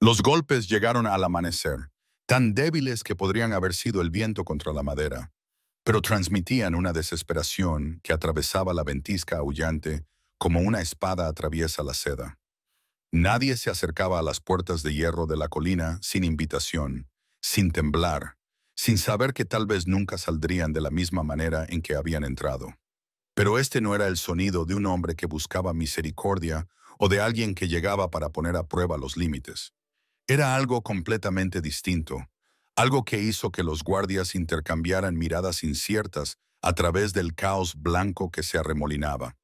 Los golpes llegaron al amanecer, tan débiles que podrían haber sido el viento contra la madera, pero transmitían una desesperación que atravesaba la ventisca aullante como una espada atraviesa la seda. Nadie se acercaba a las puertas de hierro de la colina sin invitación, sin temblar, sin saber que tal vez nunca saldrían de la misma manera en que habían entrado. Pero este no era el sonido de un hombre que buscaba misericordia o de alguien que llegaba para poner a prueba los límites. Era algo completamente distinto, algo que hizo que los guardias intercambiaran miradas inciertas a través del caos blanco que se arremolinaba,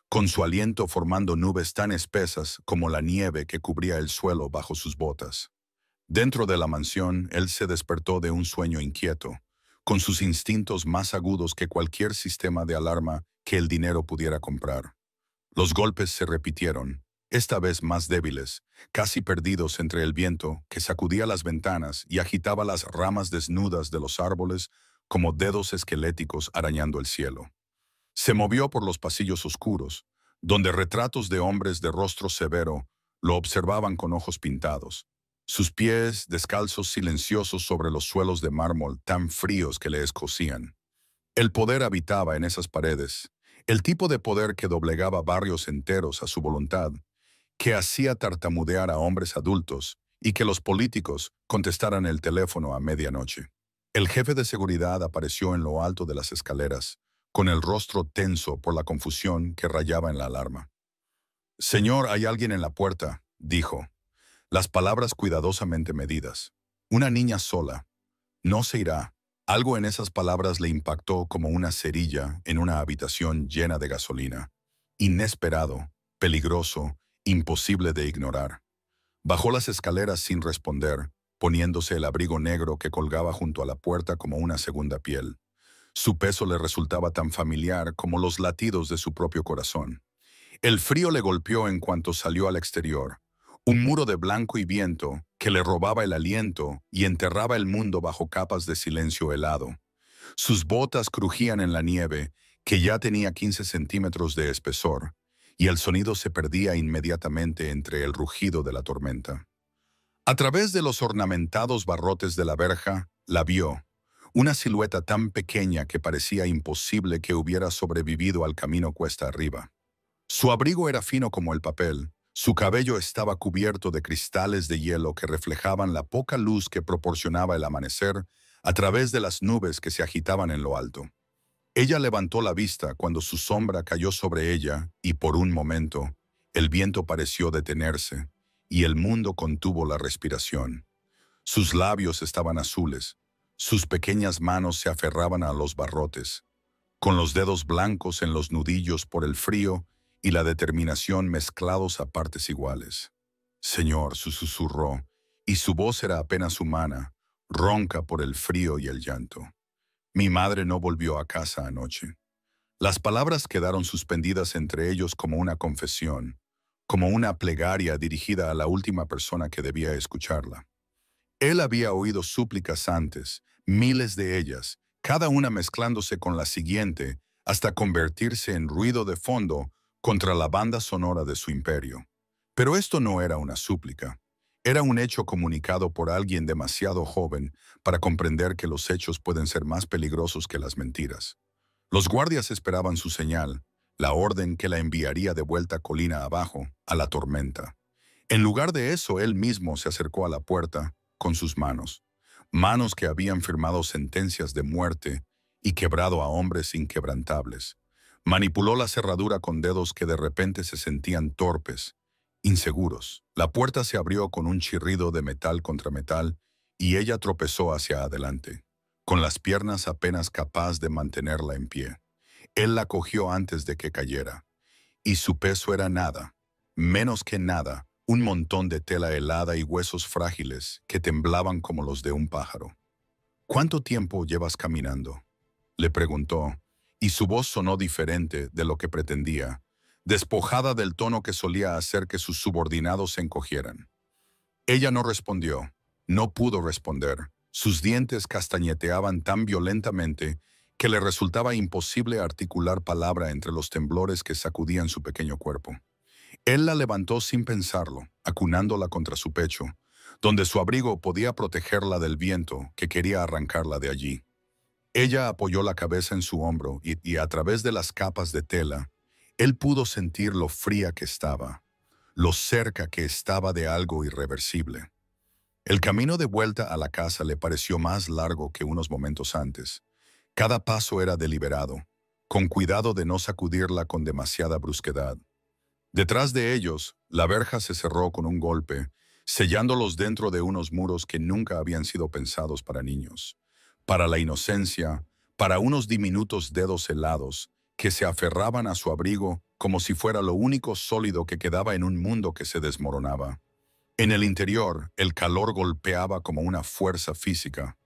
con su aliento formando nubes tan espesas como la nieve que cubría el suelo bajo sus botas. Dentro de la mansión, él se despertó de un sueño inquieto, con sus instintos más agudos que cualquier sistema de alarma que el dinero pudiera comprar. Los golpes se repitieron, esta vez más débiles, casi perdidos entre el viento que sacudía las ventanas y agitaba las ramas desnudas de los árboles como dedos esqueléticos arañando el cielo. Se movió por los pasillos oscuros, donde retratos de hombres de rostro severo lo observaban con ojos pintados, sus pies descalzos silenciosos sobre los suelos de mármol tan fríos que le escocían. El poder habitaba en esas paredes, el tipo de poder que doblegaba barrios enteros a su voluntad, que hacía tartamudear a hombres adultos y que los políticos contestaran el teléfono a medianoche. El jefe de seguridad apareció en lo alto de las escaleras, con el rostro tenso por la confusión que rayaba en la alarma. «Señor, hay alguien en la puerta», dijo, las palabras cuidadosamente medidas. «Una niña sola. No se irá». Algo en esas palabras le impactó como una cerilla en una habitación llena de gasolina. Inesperado, peligroso, imposible de ignorar. Bajó las escaleras sin responder, poniéndose el abrigo negro que colgaba junto a la puerta como una segunda piel. Su peso le resultaba tan familiar como los latidos de su propio corazón. El frío le golpeó en cuanto salió al exterior, un muro de blanco y viento que le robaba el aliento y enterraba el mundo bajo capas de silencio helado. Sus botas crujían en la nieve, que ya tenía 15 centímetros de espesor, y el sonido se perdía inmediatamente entre el rugido de la tormenta. A través de los ornamentados barrotes de la verja, la vio, una silueta tan pequeña que parecía imposible que hubiera sobrevivido al camino cuesta arriba. Su abrigo era fino como el papel, su cabello estaba cubierto de cristales de hielo que reflejaban la poca luz que proporcionaba el amanecer a través de las nubes que se agitaban en lo alto. Ella levantó la vista cuando su sombra cayó sobre ella y por un momento el viento pareció detenerse y el mundo contuvo la respiración. Sus labios estaban azules, sus pequeñas manos se aferraban a los barrotes, con los dedos blancos en los nudillos por el frío y la determinación mezclados a partes iguales. «Señor», susurró, y su voz era apenas humana, ronca por el frío y el llanto. «Mi madre no volvió a casa anoche». Las palabras quedaron suspendidas entre ellos como una confesión, como una plegaria dirigida a la última persona que debía escucharla. Él había oído súplicas antes, miles de ellas, cada una mezclándose con la siguiente, hasta convertirse en ruido de fondo contra la banda sonora de su imperio. Pero esto no era una súplica. Era un hecho comunicado por alguien demasiado joven para comprender que los hechos pueden ser más peligrosos que las mentiras. Los guardias esperaban su señal, la orden que la enviaría de vuelta colina abajo, a la tormenta. En lugar de eso, él mismo se acercó a la puerta con sus manos, manos que habían firmado sentencias de muerte y quebrado a hombres inquebrantables. Manipuló la cerradura con dedos que de repente se sentían torpes, inseguros. La puerta se abrió con un chirrido de metal contra metal y ella tropezó hacia adelante, con las piernas apenas capaz de mantenerla en pie. Él la cogió antes de que cayera, y su peso era nada, menos que nada, un montón de tela helada y huesos frágiles que temblaban como los de un pájaro. «¿Cuánto tiempo llevas caminando?», le preguntó, y su voz sonó diferente de lo que pretendía, despojada del tono que solía hacer que sus subordinados se encogieran. Ella no respondió, no pudo responder. Sus dientes castañeteaban tan violentamente que le resultaba imposible articular palabra entre los temblores que sacudían su pequeño cuerpo. Él la levantó sin pensarlo, acunándola contra su pecho, donde su abrigo podía protegerla del viento que quería arrancarla de allí. Ella apoyó la cabeza en su hombro y a través de las capas de tela, él pudo sentir lo fría que estaba, lo cerca que estaba de algo irreversible. El camino de vuelta a la casa le pareció más largo que unos momentos antes. Cada paso era deliberado, con cuidado de no sacudirla con demasiada brusquedad. Detrás de ellos, la verja se cerró con un golpe, sellándolos dentro de unos muros que nunca habían sido pensados para niños, para la inocencia, para unos diminutos dedos helados que se aferraban a su abrigo como si fuera lo único sólido que quedaba en un mundo que se desmoronaba. En el interior, el calor golpeaba como una fuerza física,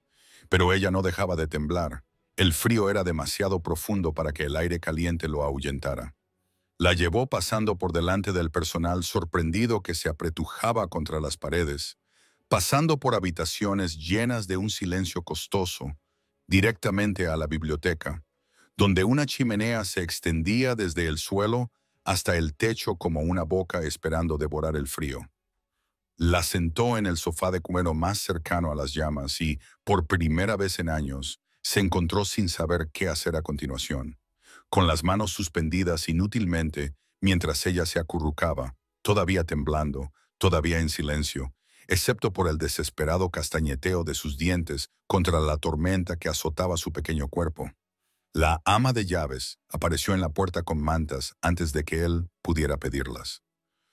pero ella no dejaba de temblar. El frío era demasiado profundo para que el aire caliente lo ahuyentara. La llevó pasando por delante del personal sorprendido que se apretujaba contra las paredes, pasando por habitaciones llenas de un silencio costoso, directamente a la biblioteca, donde una chimenea se extendía desde el suelo hasta el techo como una boca esperando devorar el frío. La sentó en el sofá de cuero más cercano a las llamas y, por primera vez en años, se encontró sin saber qué hacer a continuación, con las manos suspendidas inútilmente mientras ella se acurrucaba, todavía temblando, todavía en silencio, excepto por el desesperado castañeteo de sus dientes contra la tormenta que azotaba su pequeño cuerpo. La ama de llaves apareció en la puerta con mantas antes de que él pudiera pedirlas.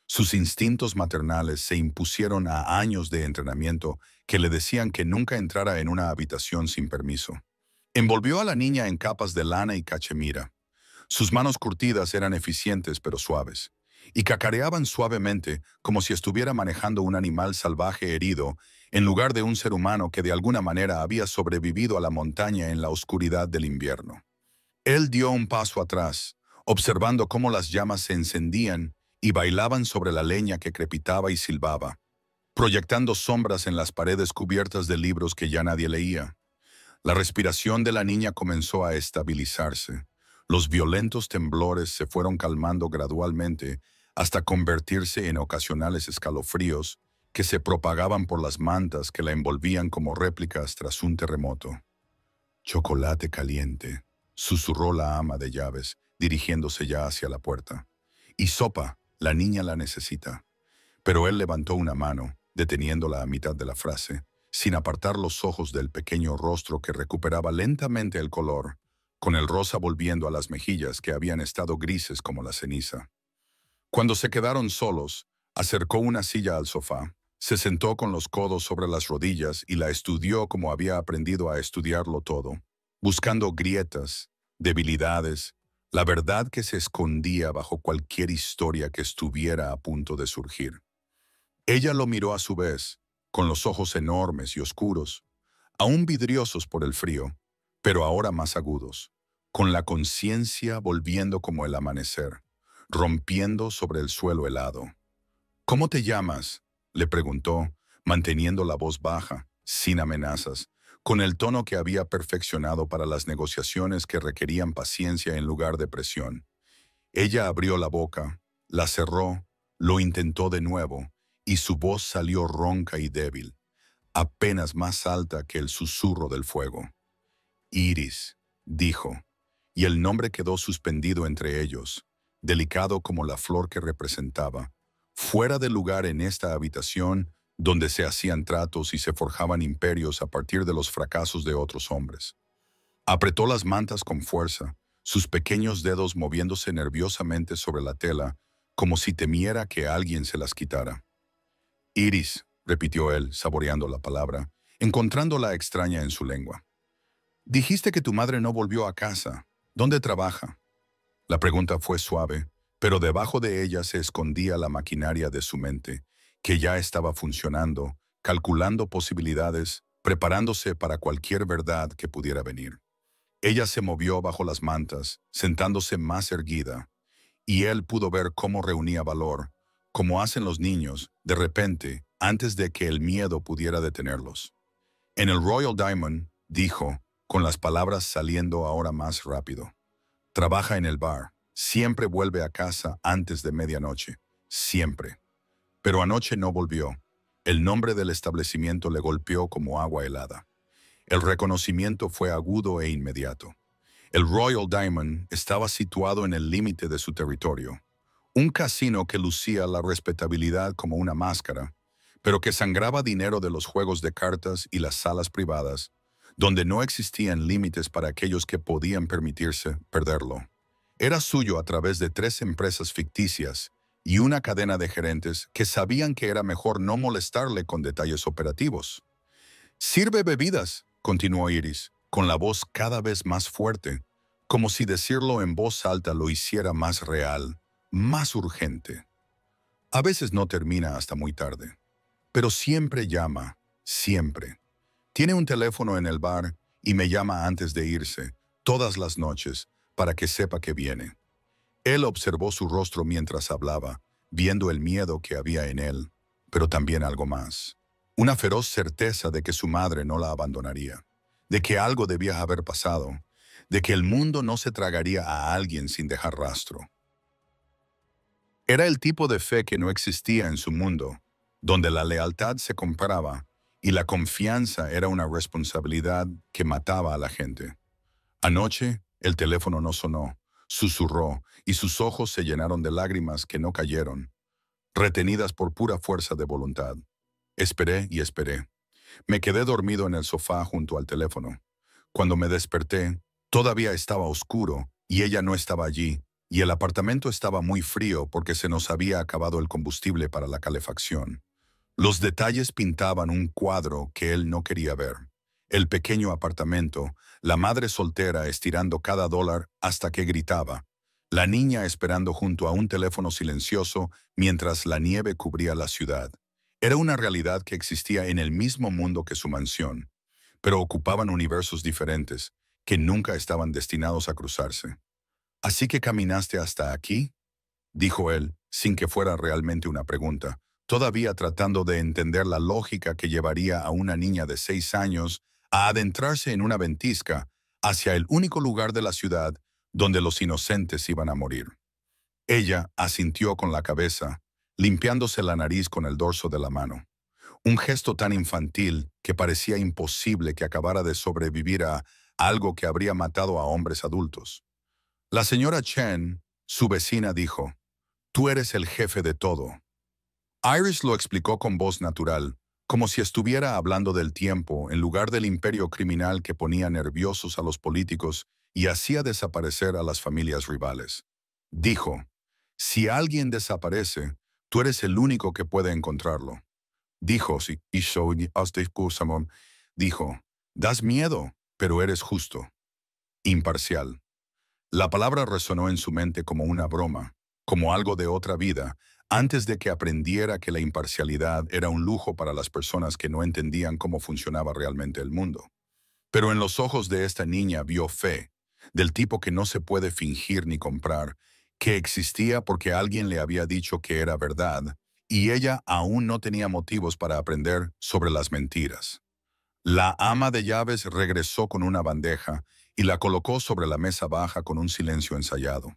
Sus instintos maternales se impusieron a años de entrenamiento que le decían que nunca entrara en una habitación sin permiso. Envolvió a la niña en capas de lana y cachemira. Sus manos curtidas eran eficientes pero suaves, y cacareaban suavemente como si estuviera manejando un animal salvaje herido en lugar de un ser humano que de alguna manera había sobrevivido a la montaña en la oscuridad del invierno. Él dio un paso atrás, observando cómo las llamas se encendían y bailaban sobre la leña que crepitaba y silbaba, proyectando sombras en las paredes cubiertas de libros que ya nadie leía. La respiración de la niña comenzó a estabilizarse. Los violentos temblores se fueron calmando gradualmente hasta convertirse en ocasionales escalofríos que se propagaban por las mantas que la envolvían como réplicas tras un terremoto. «Chocolate caliente», susurró la ama de llaves, dirigiéndose ya hacia la puerta. «Y sopa, la niña la necesita». Pero él levantó una mano, deteniéndola a mitad de la frase, sin apartar los ojos del pequeño rostro que recuperaba lentamente el color, con el rosa volviendo a las mejillas que habían estado grises como la ceniza. Cuando se quedaron solos, acercó una silla al sofá, se sentó con los codos sobre las rodillas y la estudió como había aprendido a estudiarlo todo, buscando grietas, debilidades, la verdad que se escondía bajo cualquier historia que estuviera a punto de surgir. Ella lo miró a su vez, con los ojos enormes y oscuros, aún vidriosos por el frío, pero ahora más agudos, con la conciencia volviendo como el amanecer, rompiendo sobre el suelo helado. «¿Cómo te llamas?», le preguntó, manteniendo la voz baja, sin amenazas, con el tono que había perfeccionado para las negociaciones que requerían paciencia en lugar de presión. Ella abrió la boca, la cerró, lo intentó de nuevo, y su voz salió ronca y débil, apenas más alta que el susurro del fuego. «Iris», dijo, y el nombre quedó suspendido entre ellos, delicado como la flor que representaba, fuera de lugar en esta habitación donde se hacían tratos y se forjaban imperios a partir de los fracasos de otros hombres. Apretó las mantas con fuerza, sus pequeños dedos moviéndose nerviosamente sobre la tela, como si temiera que alguien se las quitara. «Iris», repitió él, saboreando la palabra, encontrándola extraña en su lengua. «Dijiste que tu madre no volvió a casa. ¿Dónde trabaja?». La pregunta fue suave, pero debajo de ella se escondía la maquinaria de su mente, que ya estaba funcionando, calculando posibilidades, preparándose para cualquier verdad que pudiera venir. Ella se movió bajo las mantas, sentándose más erguida, y él pudo ver cómo reunía valor, como hacen los niños, de repente, antes de que el miedo pudiera detenerlos. «En el Royal Diamond», dijo, con las palabras saliendo ahora más rápido. «Trabaja en el bar. Siempre vuelve a casa antes de medianoche. Siempre. Pero anoche no volvió. El nombre del establecimiento le golpeó como agua helada. El reconocimiento fue agudo e inmediato. El Royal Diamond estaba situado en el límite de su territorio. Un casino que lucía la respetabilidad como una máscara, pero que sangraba dinero de los juegos de cartas y las salas privadas, donde no existían límites para aquellos que podían permitirse perderlo. Era suyo a través de 3 empresas ficticias y una cadena de gerentes que sabían que era mejor no molestarle con detalles operativos. «Sirve bebidas», continuó Iris, con la voz cada vez más fuerte, como si decirlo en voz alta lo hiciera más real, más urgente. A veces no termina hasta muy tarde, pero siempre llama, siempre. Tiene un teléfono en el bar y me llama antes de irse, todas las noches, para que sepa que viene. Él observó su rostro mientras hablaba, viendo el miedo que había en él, pero también algo más. Una feroz certeza de que su madre no la abandonaría, de que algo debía haber pasado, de que el mundo no se tragaría a alguien sin dejar rastro. Era el tipo de fe que no existía en su mundo, donde la lealtad se compraba y la confianza era una responsabilidad que mataba a la gente. Anoche, el teléfono no sonó, susurró y sus ojos se llenaron de lágrimas que no cayeron, retenidas por pura fuerza de voluntad. Esperé y esperé. Me quedé dormido en el sofá junto al teléfono. Cuando me desperté, todavía estaba oscuro y ella no estaba allí, y el apartamento estaba muy frío porque se nos había acabado el combustible para la calefacción. Los detalles pintaban un cuadro que él no quería ver. El pequeño apartamento, la madre soltera estirando cada dólar hasta que gritaba, la niña esperando junto a un teléfono silencioso mientras la nieve cubría la ciudad. Era una realidad que existía en el mismo mundo que su mansión, pero ocupaban universos diferentes que nunca estaban destinados a cruzarse. «¿Así que caminaste hasta aquí?», dijo él, sin que fuera realmente una pregunta, todavía tratando de entender la lógica que llevaría a una niña de 6 años a adentrarse en una ventisca hacia el único lugar de la ciudad donde los inocentes iban a morir. Ella asintió con la cabeza, limpiándose la nariz con el dorso de la mano. Un gesto tan infantil que parecía imposible que acabara de sobrevivir a algo que habría matado a hombres adultos. La señora Chen, su vecina, dijo, «Tú eres el jefe de todo». Iris lo explicó con voz natural, como si estuviera hablando del tiempo en lugar del imperio criminal que ponía nerviosos a los políticos y hacía desaparecer a las familias rivales. Dijo, «Si alguien desaparece, tú eres el único que puede encontrarlo». Dijo, sí, dijo, «Das miedo, pero eres justo, imparcial». La palabra resonó en su mente como una broma, como algo de otra vida, antes de que aprendiera que la imparcialidad era un lujo para las personas que no entendían cómo funcionaba realmente el mundo. Pero en los ojos de esta niña vio fe, del tipo que no se puede fingir ni comprar, que existía porque alguien le había dicho que era verdad, y ella aún no tenía motivos para aprender sobre las mentiras. La ama de llaves regresó con una bandeja y la colocó sobre la mesa baja con un silencio ensayado.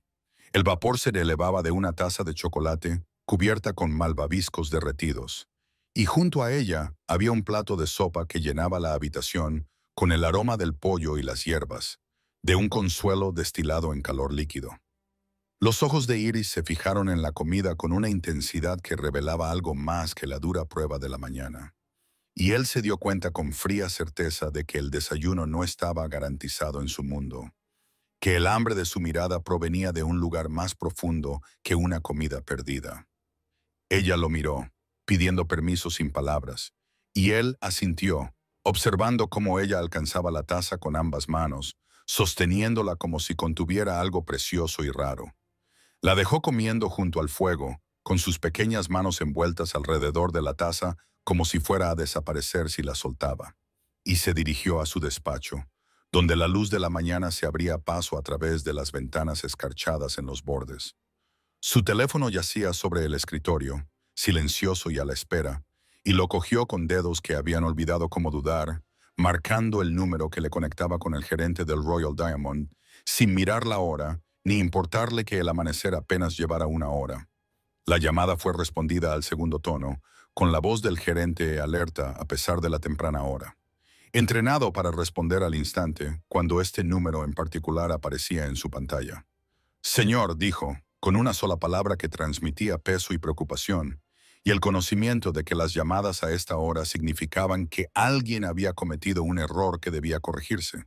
El vapor se le elevaba de una taza de chocolate cubierta con malvaviscos derretidos, y junto a ella había un plato de sopa que llenaba la habitación con el aroma del pollo y las hierbas, de un consuelo destilado en calor líquido. Los ojos de Iris se fijaron en la comida con una intensidad que revelaba algo más que la dura prueba de la mañana. Y él se dio cuenta con fría certeza de que el desayuno no estaba garantizado en su mundo, que el hambre de su mirada provenía de un lugar más profundo que una comida perdida. Ella lo miró, pidiendo permiso sin palabras, y él asintió, observando cómo ella alcanzaba la taza con ambas manos, sosteniéndola como si contuviera algo precioso y raro. La dejó comiendo junto al fuego, con sus pequeñas manos envueltas alrededor de la taza como si fuera a desaparecer si la soltaba, y se dirigió a su despacho, donde la luz de la mañana se abría paso a través de las ventanas escarchadas en los bordes. Su teléfono yacía sobre el escritorio, silencioso y a la espera, y lo cogió con dedos que habían olvidado cómo dudar, marcando el número que le conectaba con el gerente del Royal Diamond, sin mirar la hora, ni importarle que el amanecer apenas llevara 1 hora. La llamada fue respondida al segundo tono, con la voz del gerente alerta a pesar de la temprana hora. Entrenado para responder al instante cuando este número en particular aparecía en su pantalla. Señor, dijo, con una sola palabra que transmitía peso y preocupación, y el conocimiento de que las llamadas a esta hora significaban que alguien había cometido un error que debía corregirse.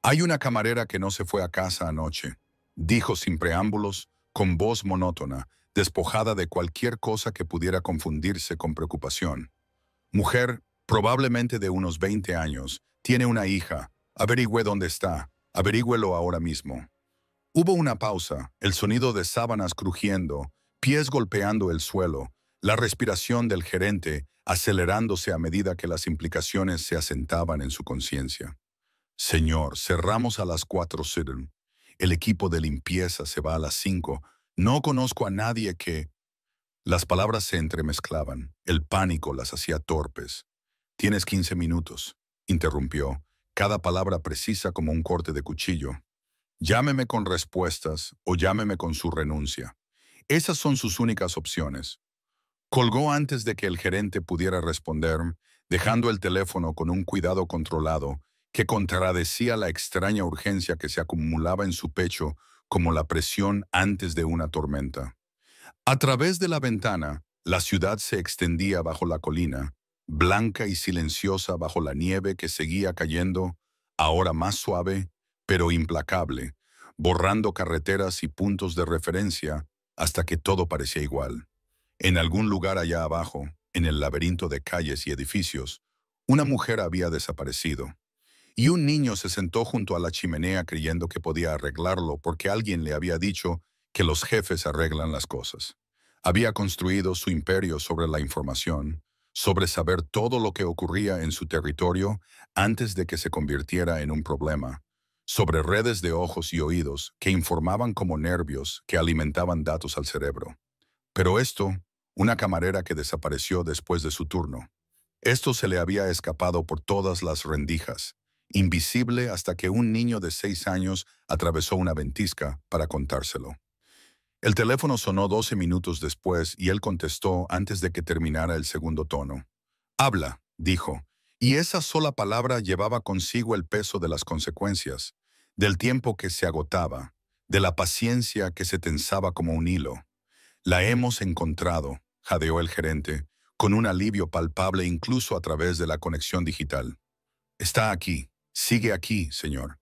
Hay una camarera que no se fue a casa anoche, dijo sin preámbulos, con voz monótona, despojada de cualquier cosa que pudiera confundirse con preocupación. Mujer, probablemente de unos 20 años, tiene una hija. Averigüe dónde está. Averígüelo ahora mismo. Hubo una pausa, el sonido de sábanas crujiendo, pies golpeando el suelo, la respiración del gerente acelerándose a medida que las implicaciones se asentaban en su conciencia. Señor, cerramos a las 4. El equipo de limpieza se va a las 5. No conozco a nadie que... Las palabras se entremezclaban. El pánico las hacía torpes. Tienes 15 minutos, interrumpió, cada palabra precisa como un corte de cuchillo. Llámeme con respuestas o llámeme con su renuncia. Esas son sus únicas opciones. Colgó antes de que el gerente pudiera responder, dejando el teléfono con un cuidado controlado que contradecía la extraña urgencia que se acumulaba en su pecho como la presión antes de una tormenta. A través de la ventana, la ciudad se extendía bajo la colina, blanca y silenciosa bajo la nieve que seguía cayendo, ahora más suave, pero implacable, borrando carreteras y puntos de referencia hasta que todo parecía igual. En algún lugar allá abajo, en el laberinto de calles y edificios, una mujer había desaparecido. Y un niño se sentó junto a la chimenea creyendo que podía arreglarlo porque alguien le había dicho que los jefes arreglan las cosas. Había construido su imperio sobre la información, sobre saber todo lo que ocurría en su territorio antes de que se convirtiera en un problema, sobre redes de ojos y oídos que informaban como nervios que alimentaban datos al cerebro. Pero esto, una camarera que desapareció después de su turno. Esto se le había escapado por todas las rendijas, invisible hasta que un niño de 6 años atravesó una ventisca para contárselo. El teléfono sonó 12 minutos después y él contestó antes de que terminara el segundo tono. Habla, dijo, y esa sola palabra llevaba consigo el peso de las consecuencias, del tiempo que se agotaba, de la paciencia que se tensaba como un hilo. La hemos encontrado, jadeó el gerente, con un alivio palpable incluso a través de la conexión digital. Está aquí, sigue aquí, señor.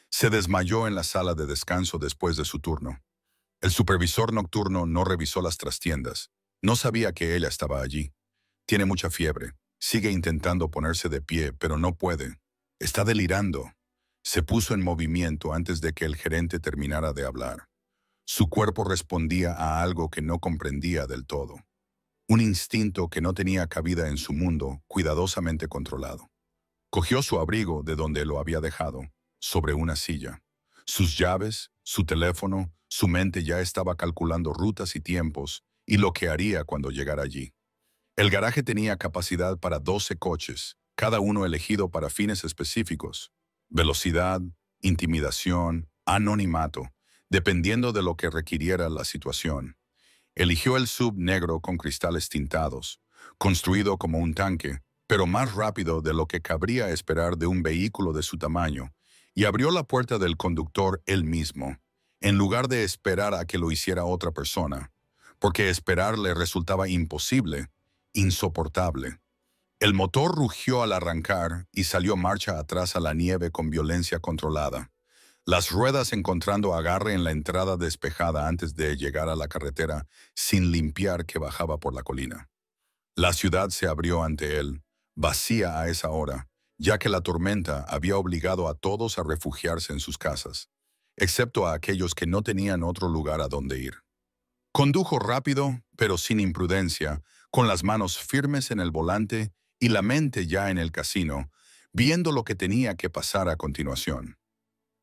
Se desmayó en la sala de descanso después de su turno. El supervisor nocturno no revisó las trastiendas. No sabía que ella estaba allí. Tiene mucha fiebre. Sigue intentando ponerse de pie, pero no puede. Está delirando. Se puso en movimiento antes de que el gerente terminara de hablar. Su cuerpo respondía a algo que no comprendía del todo. Un instinto que no tenía cabida en su mundo, cuidadosamente controlado. Cogió su abrigo de donde lo había dejado, sobre una silla. Sus llaves, su teléfono, su mente ya estaba calculando rutas y tiempos y lo que haría cuando llegara allí. El garaje tenía capacidad para 12 coches, cada uno elegido para fines específicos. Velocidad, intimidación, anonimato, dependiendo de lo que requiriera la situación. Eligió el SUV negro con cristales tintados, construido como un tanque, pero más rápido de lo que cabría esperar de un vehículo de su tamaño, y abrió la puerta del conductor él mismo, en lugar de esperar a que lo hiciera otra persona, porque esperar le resultaba imposible, insoportable. El motor rugió al arrancar y salió marcha atrás a la nieve con violencia controlada. Las ruedas encontrando agarre en la entrada despejada antes de llegar a la carretera sin limpiar que bajaba por la colina. La ciudad se abrió ante él, vacía a esa hora, ya que la tormenta había obligado a todos a refugiarse en sus casas, excepto a aquellos que no tenían otro lugar a donde ir. Condujo rápido, pero sin imprudencia, con las manos firmes en el volante y la mente ya en el casino, viendo lo que tenía que pasar a continuación.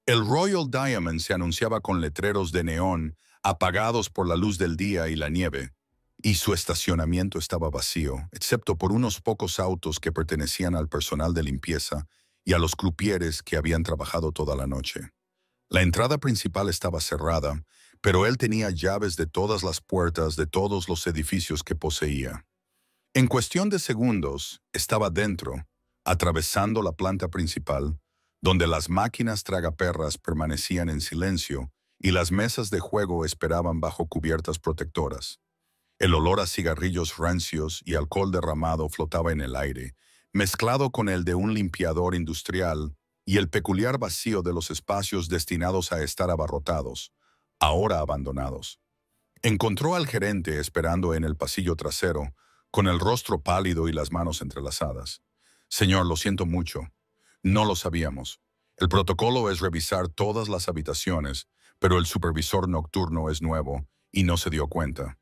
El Royal Diamond se anunciaba con letreros de neón apagados por la luz del día y la nieve, y su estacionamiento estaba vacío, excepto por unos pocos autos que pertenecían al personal de limpieza y a los crupieres que habían trabajado toda la noche. La entrada principal estaba cerrada, pero él tenía llaves de todas las puertas de todos los edificios que poseía. En cuestión de segundos, estaba dentro, atravesando la planta principal, donde las máquinas tragaperras permanecían en silencio y las mesas de juego esperaban bajo cubiertas protectoras. El olor a cigarrillos rancios y alcohol derramado flotaba en el aire, mezclado con el de un limpiador industrial y el peculiar vacío de los espacios destinados a estar abarrotados, ahora abandonados. Encontró al gerente esperando en el pasillo trasero, con el rostro pálido y las manos entrelazadas. Señor, lo siento mucho. No lo sabíamos. El protocolo es revisar todas las habitaciones, pero el supervisor nocturno es nuevo y no se dio cuenta.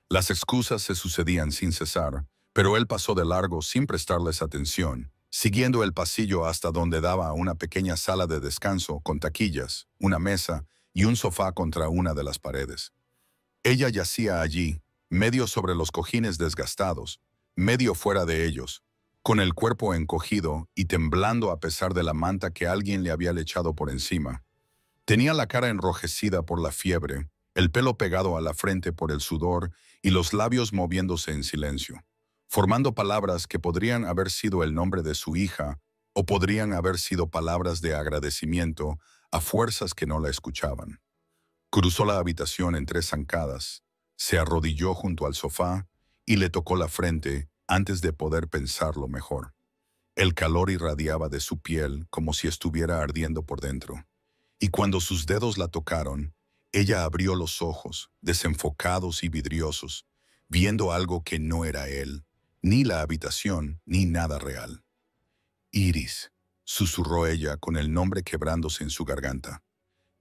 Las excusas se sucedían sin cesar, pero él pasó de largo sin prestarles atención, siguiendo el pasillo hasta donde daba a una pequeña sala de descanso con taquillas, una mesa y un sofá contra una de las paredes. Ella yacía allí, medio sobre los cojines desgastados, medio fuera de ellos, con el cuerpo encogido y temblando a pesar de la manta que alguien le había echado por encima. Tenía la cara enrojecida por la fiebre, el pelo pegado a la frente por el sudor y los labios moviéndose en silencio, formando palabras que podrían haber sido el nombre de su hija o podrían haber sido palabras de agradecimiento a fuerzas que no la escuchaban. Cruzó la habitación en 3 zancadas, se arrodilló junto al sofá y le tocó la frente antes de poder pensarlo mejor. El calor irradiaba de su piel como si estuviera ardiendo por dentro. Y cuando sus dedos la tocaron, ella abrió los ojos, desenfocados y vidriosos, viendo algo que no era él, ni la habitación, ni nada real. Iris, susurró ella con el nombre quebrándose en su garganta.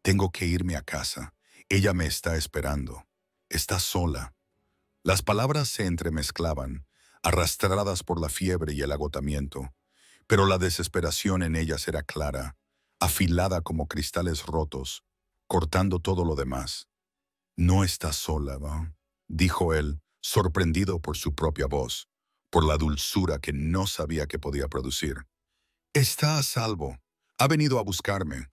Tengo que irme a casa. Ella me está esperando. Está sola. Las palabras se entremezclaban, arrastradas por la fiebre y el agotamiento, pero la desesperación en ellas era clara, afilada como cristales rotos, cortando todo lo demás. No estás sola, ¿va? Dijo él, sorprendido por su propia voz, por la dulzura que no sabía que podía producir. Está a salvo. Ha venido a buscarme.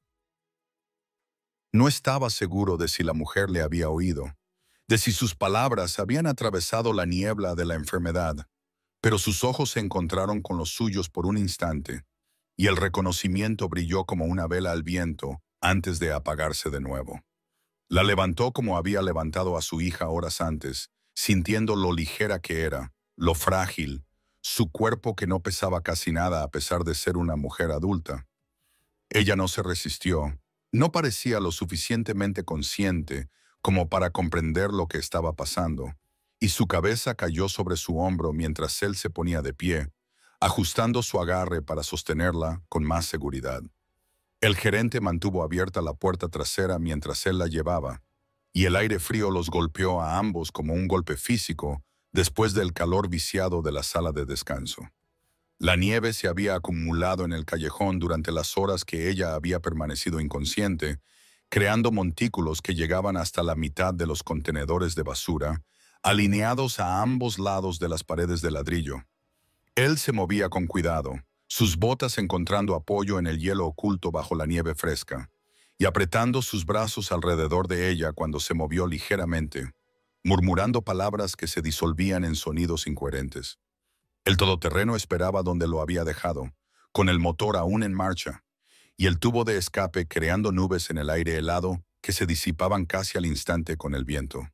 No estaba seguro de si la mujer le había oído, de si sus palabras habían atravesado la niebla de la enfermedad, pero sus ojos se encontraron con los suyos por un instante, y el reconocimiento brilló como una vela al viento antes de apagarse de nuevo. La levantó como había levantado a su hija horas antes, sintiendo lo ligera que era, lo frágil, su cuerpo que no pesaba casi nada a pesar de ser una mujer adulta. Ella no se resistió. No parecía lo suficientemente consciente como para comprender lo que estaba pasando, y su cabeza cayó sobre su hombro mientras él se ponía de pie, ajustando su agarre para sostenerla con más seguridad. El gerente mantuvo abierta la puerta trasera mientras él la llevaba, y el aire frío los golpeó a ambos como un golpe físico después del calor viciado de la sala de descanso. La nieve se había acumulado en el callejón durante las horas que ella había permanecido inconsciente, creando montículos que llegaban hasta la mitad de los contenedores de basura, alineados a ambos lados de las paredes de ladrillo. Él se movía con cuidado, sus botas encontrando apoyo en el hielo oculto bajo la nieve fresca, y apretando sus brazos alrededor de ella cuando se movió ligeramente, murmurando palabras que se disolvían en sonidos incoherentes. El todoterreno esperaba donde lo había dejado, con el motor aún en marcha, y el tubo de escape creando nubes en el aire helado que se disipaban casi al instante con el viento.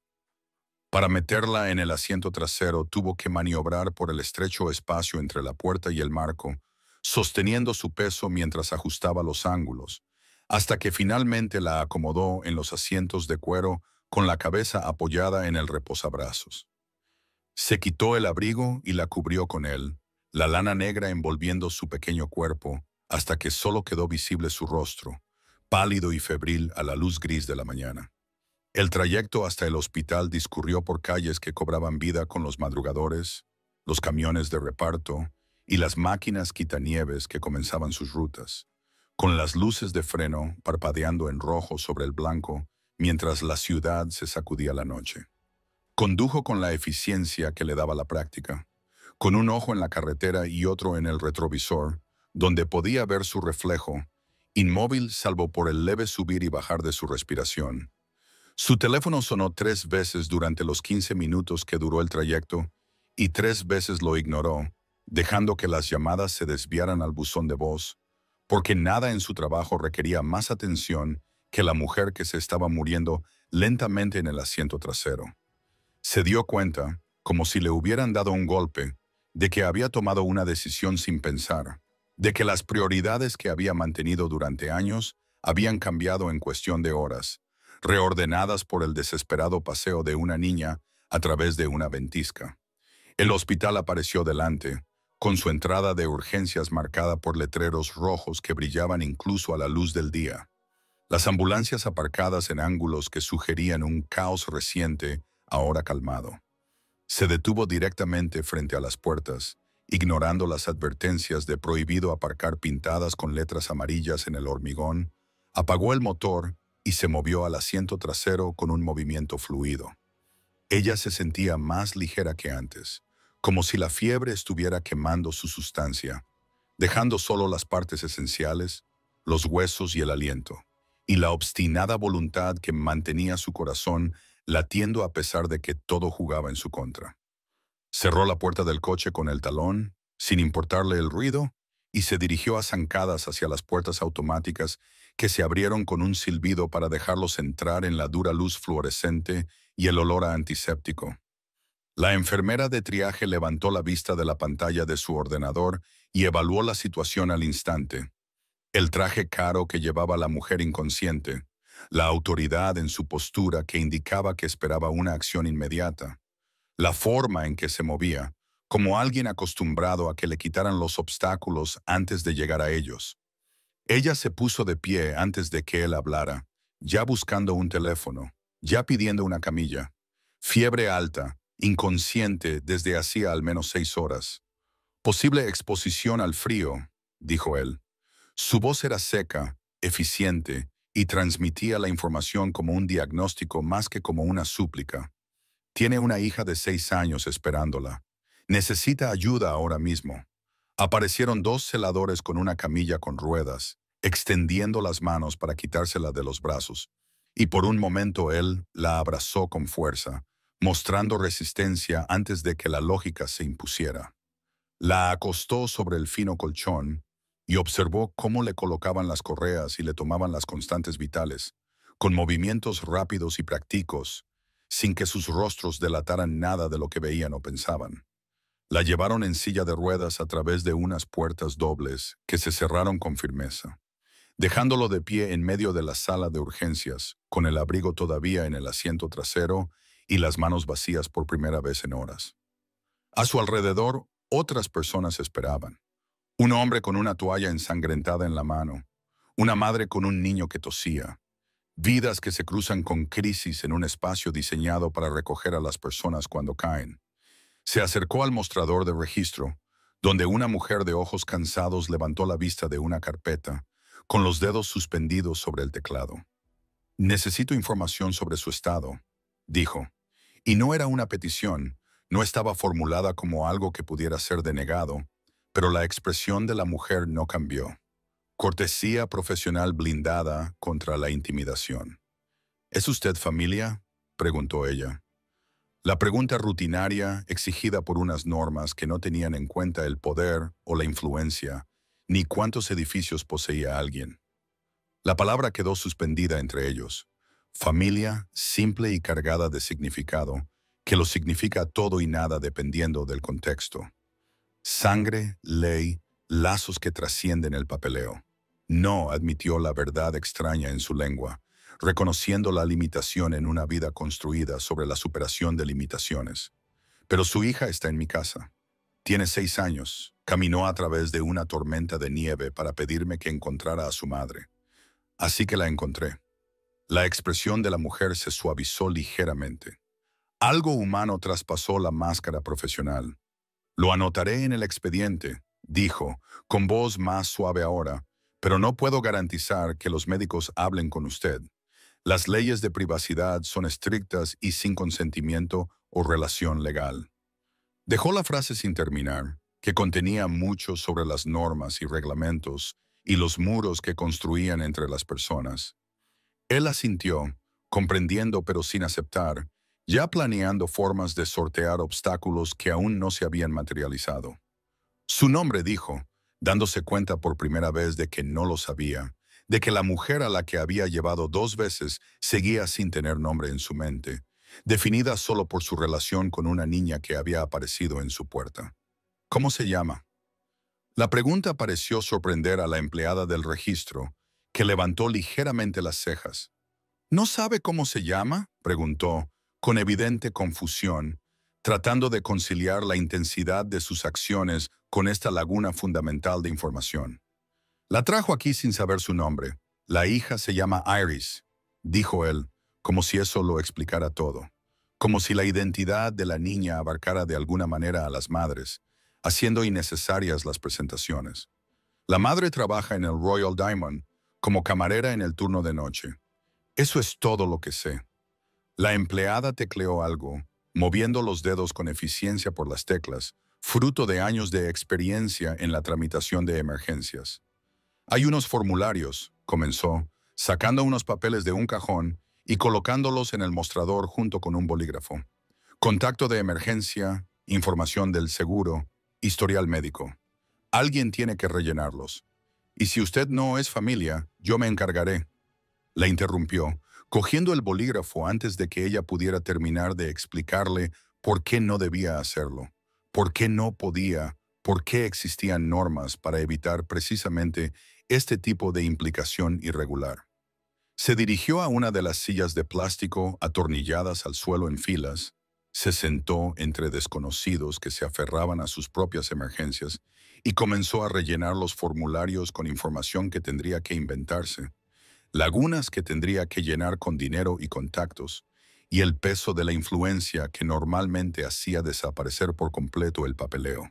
Para meterla en el asiento trasero tuvo que maniobrar por el estrecho espacio entre la puerta y el marco, sosteniendo su peso mientras ajustaba los ángulos, hasta que finalmente la acomodó en los asientos de cuero con la cabeza apoyada en el reposabrazos. Se quitó el abrigo y la cubrió con él, la lana negra envolviendo su pequeño cuerpo, hasta que solo quedó visible su rostro, pálido y febril a la luz gris de la mañana. El trayecto hasta el hospital discurrió por calles que cobraban vida con los madrugadores, los camiones de reparto y las máquinas quitanieves que comenzaban sus rutas, con las luces de freno parpadeando en rojo sobre el blanco mientras la ciudad se sacudía la noche. Condujo con la eficiencia que le daba la práctica, con un ojo en la carretera y otro en el retrovisor, donde podía ver su reflejo, inmóvil salvo por el leve subir y bajar de su respiración. Su teléfono sonó 3 veces durante los 15 minutos que duró el trayecto, y 3 veces lo ignoró, dejando que las llamadas se desviaran al buzón de voz, porque nada en su trabajo requería más atención que la mujer que se estaba muriendo lentamente en el asiento trasero. Se dio cuenta, como si le hubieran dado un golpe, de que había tomado una decisión sin pensar, de que las prioridades que había mantenido durante años habían cambiado en cuestión de horas, reordenadas por el desesperado paseo de una niña a través de una ventisca. El hospital apareció delante, con su entrada de urgencias marcada por letreros rojos que brillaban incluso a la luz del día. Las ambulancias aparcadas en ángulos que sugerían un caos reciente, ahora calmado. Se detuvo directamente frente a las puertas, ignorando las advertencias de prohibido aparcar pintadas con letras amarillas en el hormigón, apagó el motor y se movió al asiento trasero con un movimiento fluido. Ella se sentía más ligera que antes, como si la fiebre estuviera quemando su sustancia, dejando solo las partes esenciales, los huesos y el aliento, y la obstinada voluntad que mantenía su corazón latiendo a pesar de que todo jugaba en su contra. Cerró la puerta del coche con el talón, sin importarle el ruido, y se dirigió a zancadas hacia las puertas automáticas que se abrieron con un silbido para dejarlos entrar en la dura luz fluorescente y el olor a antiséptico. La enfermera de triaje levantó la vista de la pantalla de su ordenador y evaluó la situación al instante. El traje caro que llevaba la mujer inconsciente, la autoridad en su postura que indicaba que esperaba una acción inmediata, la forma en que se movía, como alguien acostumbrado a que le quitaran los obstáculos antes de llegar a ellos. Ella se puso de pie antes de que él hablara, ya buscando un teléfono, ya pidiendo una camilla. Fiebre alta, inconsciente desde hacía al menos 6 horas. Posible exposición al frío, dijo él. Su voz era seca, eficiente, y transmitía la información como un diagnóstico más que como una súplica. Tiene una hija de 6 años esperándola. Necesita ayuda ahora mismo. Aparecieron 2 celadores con una camilla con ruedas, extendiendo las manos para quitársela de los brazos, y por un momento él la abrazó con fuerza, mostrando resistencia antes de que la lógica se impusiera. La acostó sobre el fino colchón y observó cómo le colocaban las correas y le tomaban las constantes vitales, con movimientos rápidos y prácticos, sin que sus rostros delataran nada de lo que veían o pensaban. La llevaron en silla de ruedas a través de unas puertas dobles que se cerraron con firmeza, dejándolo de pie en medio de la sala de urgencias, con el abrigo todavía en el asiento trasero y las manos vacías por primera vez en horas. A su alrededor, otras personas esperaban. Un hombre con una toalla ensangrentada en la mano, una madre con un niño que tosía, vidas que se cruzan con crisis en un espacio diseñado para recoger a las personas cuando caen. Se acercó al mostrador de registro, donde una mujer de ojos cansados levantó la vista de una carpeta, con los dedos suspendidos sobre el teclado. Necesito información sobre su estado, dijo. Y no era una petición, no estaba formulada como algo que pudiera ser denegado, pero la expresión de la mujer no cambió. Cortesía profesional blindada contra la intimidación. ¿Es usted familia?, preguntó ella. La pregunta rutinaria, exigida por unas normas que no tenían en cuenta el poder o la influencia, ni cuántos edificios poseía alguien. La palabra quedó suspendida entre ellos. Familia, simple y cargada de significado, que lo significa todo y nada dependiendo del contexto. Sangre, ley, lazos que trascienden el papeleo. No admitió la verdad extraña en su lengua, reconociendo la limitación en una vida construida sobre la superación de limitaciones. Pero su hija está en mi casa. Tiene 6 años. Caminó a través de una tormenta de nieve para pedirme que encontrara a su madre. Así que la encontré. La expresión de la mujer se suavizó ligeramente. Algo humano traspasó la máscara profesional. Lo anotaré en el expediente, dijo, con voz más suave ahora, pero no puedo garantizar que los médicos hablen con usted. Las leyes de privacidad son estrictas y sin consentimiento o relación legal. Dejó la frase sin terminar, que contenía mucho sobre las normas y reglamentos y los muros que construían entre las personas. Él asintió, comprendiendo pero sin aceptar, ya planeando formas de sortear obstáculos que aún no se habían materializado. Su nombre, dijo, dándose cuenta por primera vez de que no lo sabía, de que la mujer a la que había llevado 2 veces seguía sin tener nombre en su mente, definida solo por su relación con una niña que había aparecido en su puerta. ¿Cómo se llama? La pregunta pareció sorprender a la empleada del registro, que levantó ligeramente las cejas. ¿No sabe cómo se llama?, preguntó, con evidente confusión, tratando de conciliar la intensidad de sus acciones con esta laguna fundamental de información. La trajo aquí sin saber su nombre. La hija se llama Iris, dijo él, como si eso lo explicara todo. Como si la identidad de la niña abarcara de alguna manera a las madres, haciendo innecesarias las presentaciones. La madre trabaja en el Royal Diamond como camarera en el turno de noche. Eso es todo lo que sé. La empleada tecleó algo, moviendo los dedos con eficiencia por las teclas, fruto de años de experiencia en la tramitación de emergencias. Hay unos formularios, comenzó, sacando unos papeles de un cajón y colocándolos en el mostrador junto con un bolígrafo. Contacto de emergencia, información del seguro, historial médico. Alguien tiene que rellenarlos. Y si usted no es familia, yo me encargaré. La interrumpió, cogiendo el bolígrafo antes de que ella pudiera terminar de explicarle por qué no debía hacerlo, por qué no podía, por qué existían normas para evitar precisamente este tipo de implicación irregular. Se dirigió a una de las sillas de plástico atornilladas al suelo en filas, se sentó entre desconocidos que se aferraban a sus propias emergencias y comenzó a rellenar los formularios con información que tendría que inventarse, lagunas que tendría que llenar con dinero y contactos, y el peso de la influencia que normalmente hacía desaparecer por completo el papeleo.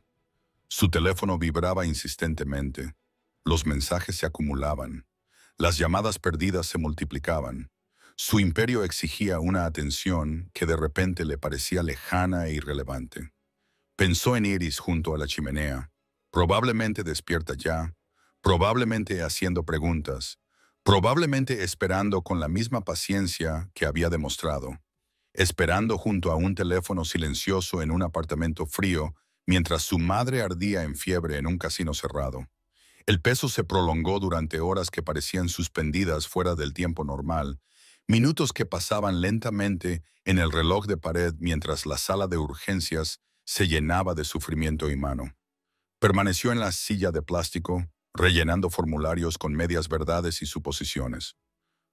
Su teléfono vibraba insistentemente, los mensajes se acumulaban, las llamadas perdidas se multiplicaban. Su imperio exigía una atención que de repente le parecía lejana e irrelevante. Pensó en Iris junto a la chimenea, probablemente despierta ya, probablemente haciendo preguntas, probablemente esperando con la misma paciencia que había demostrado, esperando junto a un teléfono silencioso en un apartamento frío mientras su madre ardía en fiebre en un casino cerrado. El peso se prolongó durante horas que parecían suspendidas fuera del tiempo normal, minutos que pasaban lentamente en el reloj de pared mientras la sala de urgencias se llenaba de sufrimiento humano. Permaneció en la silla de plástico, rellenando formularios con medias verdades y suposiciones.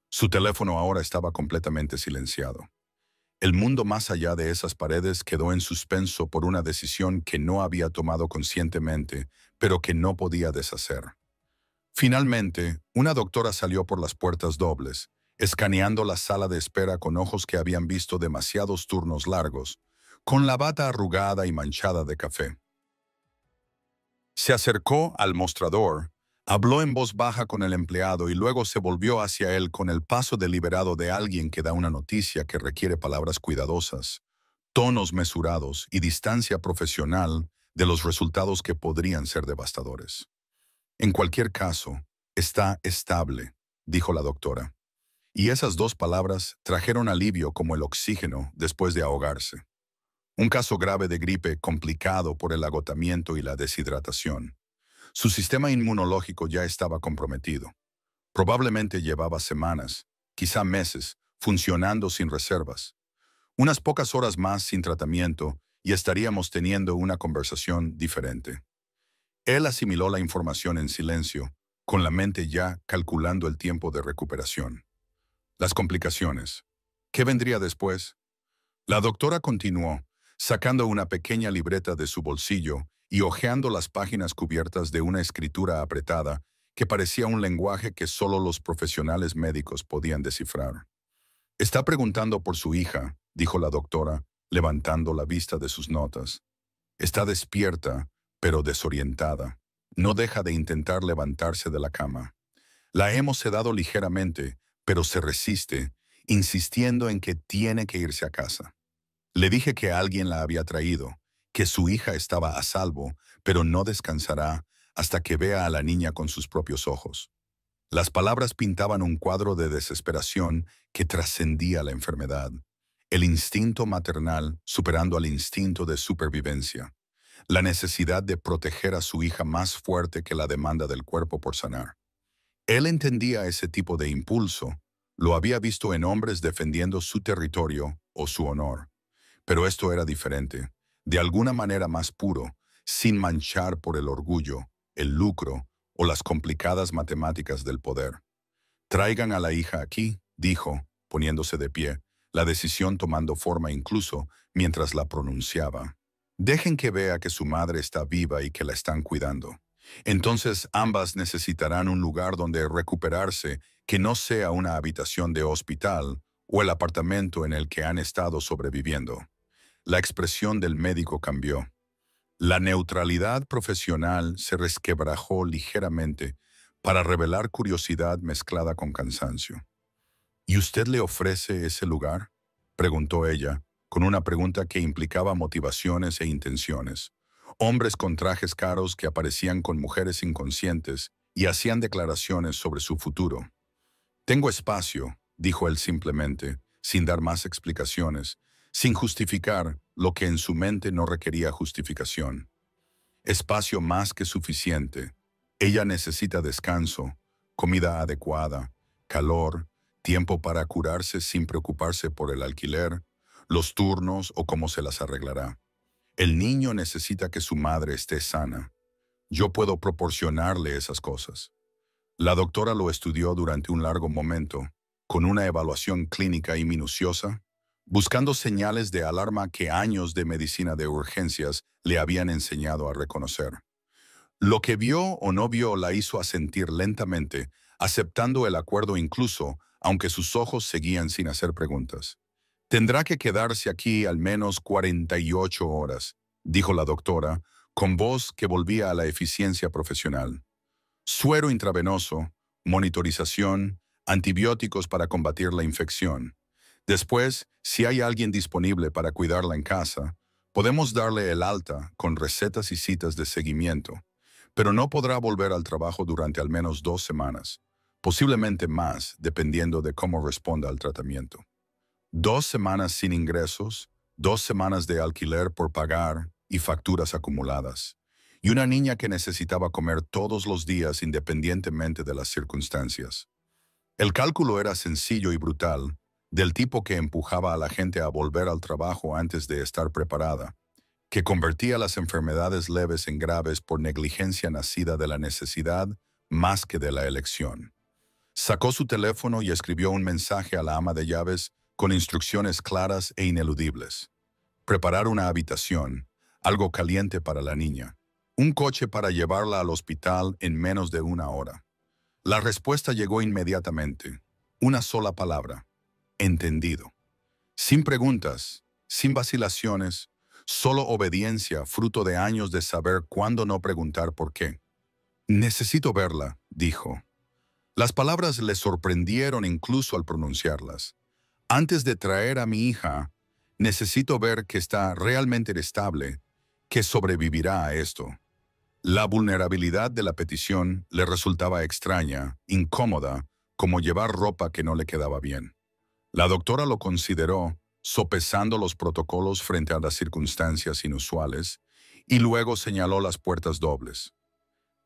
Su teléfono ahora estaba completamente silenciado. El mundo más allá de esas paredes quedó en suspenso por una decisión que no había tomado conscientemente, pero que no podía deshacer. Finalmente, una doctora salió por las puertas dobles, escaneando la sala de espera con ojos que habían visto demasiados turnos largos, con la bata arrugada y manchada de café. Se acercó al mostrador, habló en voz baja con el empleado y luego se volvió hacia él con el paso deliberado de alguien que da una noticia que requiere palabras cuidadosas, tonos mesurados y distancia profesional de los resultados que podrían ser devastadores. En cualquier caso, está estable, dijo la doctora. Y esas dos palabras trajeron alivio como el oxígeno después de ahogarse. Un caso grave de gripe complicado por el agotamiento y la deshidratación. Su sistema inmunológico ya estaba comprometido. Probablemente llevaba semanas, quizá meses, funcionando sin reservas. Unas pocas horas más sin tratamiento y estaríamos teniendo una conversación diferente. Él asimiló la información en silencio, con la mente ya calculando el tiempo de recuperación. Las complicaciones. ¿Qué vendría después? La doctora continuó, sacando una pequeña libreta de su bolsillo y hojeando las páginas cubiertas de una escritura apretada que parecía un lenguaje que solo los profesionales médicos podían descifrar. Está preguntando por su hija, dijo la doctora, levantando la vista de sus notas. Está despierta, pero desorientada. No deja de intentar levantarse de la cama. La hemos sedado ligeramente, pero se resiste, insistiendo en que tiene que irse a casa. Le dije que alguien la había traído, que su hija estaba a salvo, pero no descansará hasta que vea a la niña con sus propios ojos. Las palabras pintaban un cuadro de desesperación que trascendía la enfermedad. el instinto maternal superando al instinto de supervivencia, la necesidad de proteger a su hija más fuerte que la demanda del cuerpo por sanar. Él entendía ese tipo de impulso, lo había visto en hombres defendiendo su territorio o su honor, pero esto era diferente, de alguna manera más puro, sin manchar por el orgullo, el lucro o las complicadas matemáticas del poder. Traigan a la hija aquí, dijo, poniéndose de pie, la decisión tomando forma incluso mientras la pronunciaba. Dejen que vea que su madre está viva y que la están cuidando. Entonces ambas necesitarán un lugar donde recuperarse que no sea una habitación de hospital o el apartamento en el que han estado sobreviviendo. La expresión del médico cambió. La neutralidad profesional se resquebrajó ligeramente para revelar curiosidad mezclada con cansancio. ¿Y usted le ofrece ese lugar?, preguntó ella, con una pregunta que implicaba motivaciones e intenciones. Hombres con trajes caros que aparecían con mujeres inconscientes y hacían declaraciones sobre su futuro. Tengo espacio, dijo él simplemente, sin dar más explicaciones, sin justificar lo que en su mente no requería justificación. Espacio más que suficiente. Ella necesita descanso, comida adecuada, calor, tiempo para curarse sin preocuparse por el alquiler, los turnos o cómo se las arreglará. El niño necesita que su madre esté sana. Yo puedo proporcionarle esas cosas. La doctora lo estudió durante un largo momento, con una evaluación clínica y minuciosa, buscando señales de alarma que años de medicina de urgencias le habían enseñado a reconocer. Lo que vio o no vio la hizo asentir lentamente, aceptando el acuerdo incluso, aunque sus ojos seguían sin hacer preguntas. Tendrá que quedarse aquí al menos 48 horas, dijo la doctora, con voz que volvía a la eficiencia profesional. Suero intravenoso, monitorización, antibióticos para combatir la infección. Después, si hay alguien disponible para cuidarla en casa, podemos darle el alta con recetas y citas de seguimiento, pero no podrá volver al trabajo durante al menos 2 semanas, posiblemente más, dependiendo de cómo responda al tratamiento. 2 semanas sin ingresos, 2 semanas de alquiler por pagar y facturas acumuladas, y una niña que necesitaba comer todos los días independientemente de las circunstancias. El cálculo era sencillo y brutal, del tipo que empujaba a la gente a volver al trabajo antes de estar preparada, que convertía las enfermedades leves en graves por negligencia nacida de la necesidad más que de la elección. Sacó su teléfono y escribió un mensaje a la ama de llaves con instrucciones claras e ineludibles. Preparar una habitación, algo caliente para la niña, un coche para llevarla al hospital en menos de 1 hora. La respuesta llegó inmediatamente. Una sola palabra. Entendido. Sin preguntas, sin vacilaciones, solo obediencia fruto de años de saber cuándo no preguntar por qué. Necesito verla, dijo. Las palabras le sorprendieron incluso al pronunciarlas. Antes de traer a mi hija, necesito ver que está realmente estable, que sobrevivirá a esto. La vulnerabilidad de la petición le resultaba extraña, incómoda, como llevar ropa que no le quedaba bien. La doctora lo consideró, sopesando los protocolos frente a las circunstancias inusuales, y luego señaló las puertas dobles.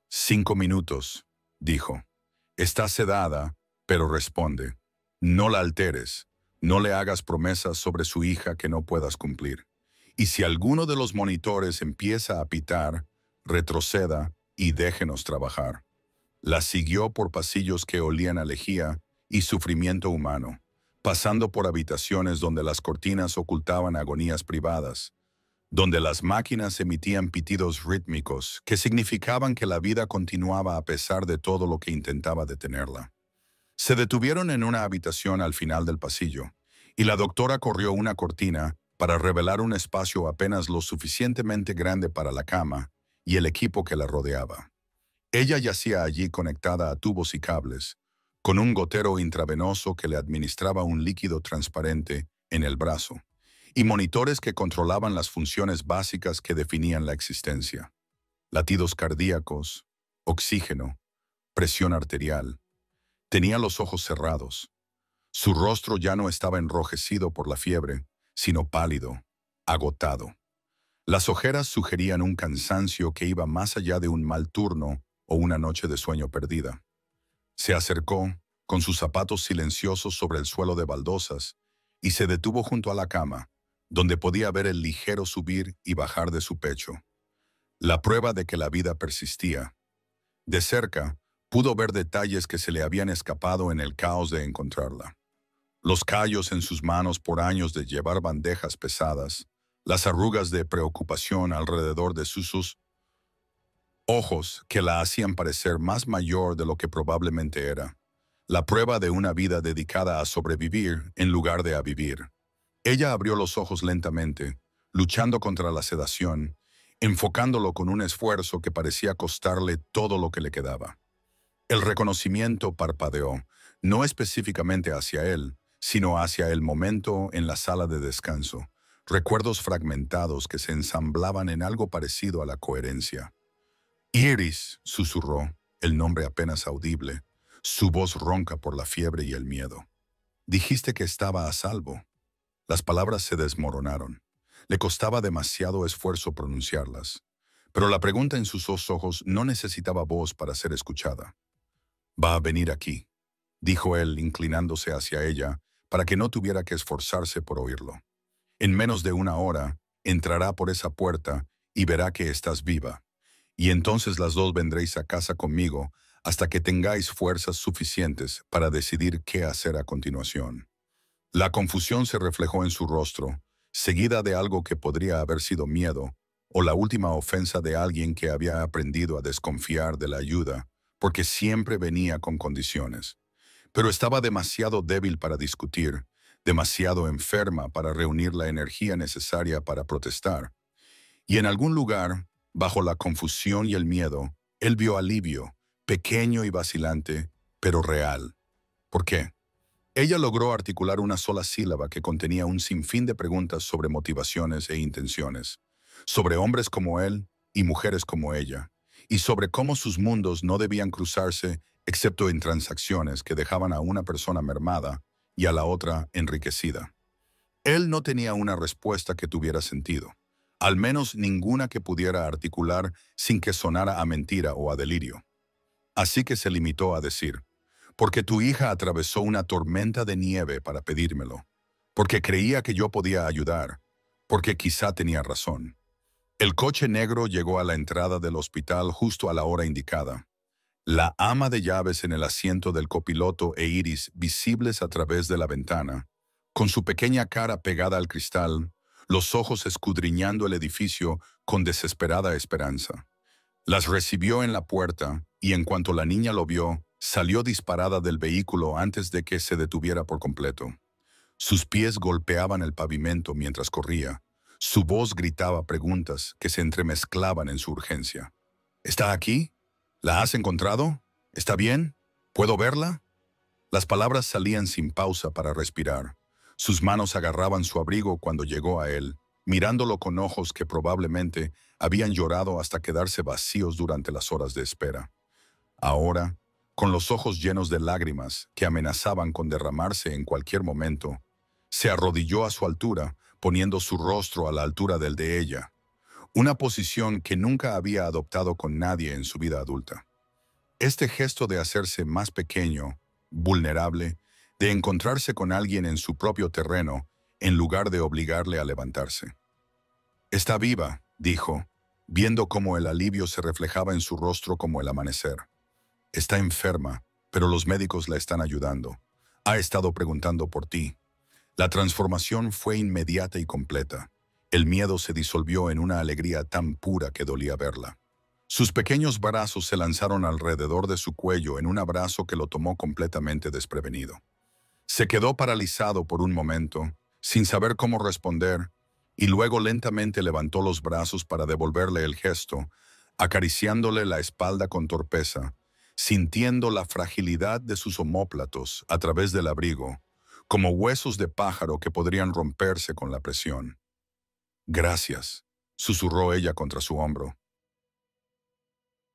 5 minutos, dijo. Está sedada, pero responde. No la alteres, no le hagas promesas sobre su hija que no puedas cumplir. Y si alguno de los monitores empieza a pitar, retroceda y déjenos trabajar. La siguió por pasillos que olían a lejía y sufrimiento humano, pasando por habitaciones donde las cortinas ocultaban agonías privadas, donde las máquinas emitían pitidos rítmicos que significaban que la vida continuaba a pesar de todo lo que intentaba detenerla. Se detuvieron en una habitación al final del pasillo, y la doctora corrió una cortina para revelar un espacio apenas lo suficientemente grande para la cama y el equipo que la rodeaba. Ella yacía allí conectada a tubos y cables, con un gotero intravenoso que le administraba un líquido transparente en el brazo, y monitores que controlaban las funciones básicas que definían la existencia. Latidos cardíacos, oxígeno, presión arterial. Tenía los ojos cerrados. Su rostro ya no estaba enrojecido por la fiebre, sino pálido, agotado. Las ojeras sugerían un cansancio que iba más allá de un mal turno o una noche de sueño perdida. Se acercó, con sus zapatos silenciosos sobre el suelo de baldosas, y se detuvo junto a la cama, donde podía ver el ligero subir y bajar de su pecho. La prueba de que la vida persistía. De cerca, pudo ver detalles que se le habían escapado en el caos de encontrarla. Los callos en sus manos por años de llevar bandejas pesadas, las arrugas de preocupación alrededor de sus ojos que la hacían parecer más mayor de lo que probablemente era. La prueba de una vida dedicada a sobrevivir en lugar de a vivir. Ella abrió los ojos lentamente, luchando contra la sedación, enfocándolo con un esfuerzo que parecía costarle todo lo que le quedaba. El reconocimiento parpadeó, no específicamente hacia él, sino hacia el momento en la sala de descanso, recuerdos fragmentados que se ensamblaban en algo parecido a la coherencia. Iris, susurró, el nombre apenas audible, su voz ronca por la fiebre y el miedo. Dijiste que estaba a salvo. Las palabras se desmoronaron. Le costaba demasiado esfuerzo pronunciarlas. Pero la pregunta en sus dos ojos no necesitaba voz para ser escuchada. Va a venir aquí, dijo él, inclinándose hacia ella, para que no tuviera que esforzarse por oírlo. En menos de una hora, entrará por esa puerta y verá que estás viva. Y entonces las dos vendréis a casa conmigo hasta que tengáis fuerzas suficientes para decidir qué hacer a continuación. La confusión se reflejó en su rostro, seguida de algo que podría haber sido miedo, o la última ofensa de alguien que había aprendido a desconfiar de la ayuda, porque siempre venía con condiciones. Pero estaba demasiado débil para discutir, demasiado enferma para reunir la energía necesaria para protestar. Y en algún lugar, bajo la confusión y el miedo, él vio alivio, pequeño y vacilante, pero real. ¿Por qué? Ella logró articular una sola sílaba que contenía un sinfín de preguntas sobre motivaciones e intenciones, sobre hombres como él y mujeres como ella, y sobre cómo sus mundos no debían cruzarse excepto en transacciones que dejaban a una persona mermada y a la otra enriquecida. Él no tenía una respuesta que tuviera sentido, al menos ninguna que pudiera articular sin que sonara a mentira o a delirio. Así que se limitó a decir, porque tu hija atravesó una tormenta de nieve para pedírmelo, porque creía que yo podía ayudar, porque quizá tenía razón. El coche negro llegó a la entrada del hospital justo a la hora indicada. La ama de llaves en el asiento del copiloto e Iris visibles a través de la ventana, con su pequeña cara pegada al cristal, los ojos escudriñando el edificio con desesperada esperanza. Las recibió en la puerta y en cuanto la niña lo vio, salió disparada del vehículo antes de que se detuviera por completo. Sus pies golpeaban el pavimento mientras corría. Su voz gritaba preguntas que se entremezclaban en su urgencia. ¿Está aquí? ¿La has encontrado? ¿Está bien? ¿Puedo verla? Las palabras salían sin pausa para respirar. Sus manos agarraban su abrigo cuando llegó a él, mirándolo con ojos que probablemente habían llorado hasta quedarse vacíos durante las horas de espera. Ahora, con los ojos llenos de lágrimas que amenazaban con derramarse en cualquier momento, se arrodilló a su altura, poniendo su rostro a la altura del de ella, una posición que nunca había adoptado con nadie en su vida adulta. Este gesto de hacerse más pequeño, vulnerable, de encontrarse con alguien en su propio terreno, en lugar de obligarle a levantarse. Está viva, dijo, viendo cómo el alivio se reflejaba en su rostro como el amanecer. Está enferma, pero los médicos la están ayudando. Ha estado preguntando por ti. La transformación fue inmediata y completa. El miedo se disolvió en una alegría tan pura que dolía verla. Sus pequeños brazos se lanzaron alrededor de su cuello en un abrazo que lo tomó completamente desprevenido. Se quedó paralizado por un momento, sin saber cómo responder, y luego lentamente levantó los brazos para devolverle el gesto, acariciándole la espalda con torpeza, sintiendo la fragilidad de sus omóplatos a través del abrigo, como huesos de pájaro que podrían romperse con la presión. «Gracias», susurró ella contra su hombro.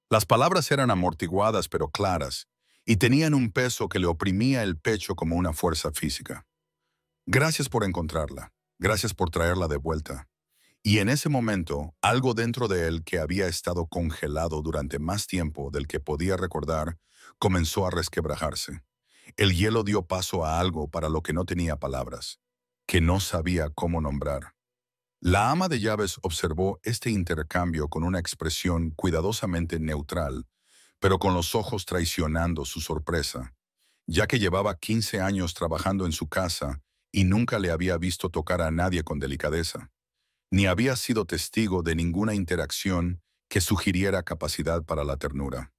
Las palabras eran amortiguadas pero claras, y tenían un peso que le oprimía el pecho como una fuerza física. «Gracias por encontrarla». Gracias por traerla de vuelta. Y en ese momento, algo dentro de él que había estado congelado durante más tiempo del que podía recordar, comenzó a resquebrajarse. El hielo dio paso a algo para lo que no tenía palabras, que no sabía cómo nombrar. La ama de llaves observó este intercambio con una expresión cuidadosamente neutral, pero con los ojos traicionando su sorpresa, ya que llevaba 15 años trabajando en su casa y nunca le había visto tocar a nadie con delicadeza, ni había sido testigo de ninguna interacción que sugiriera capacidad para la ternura.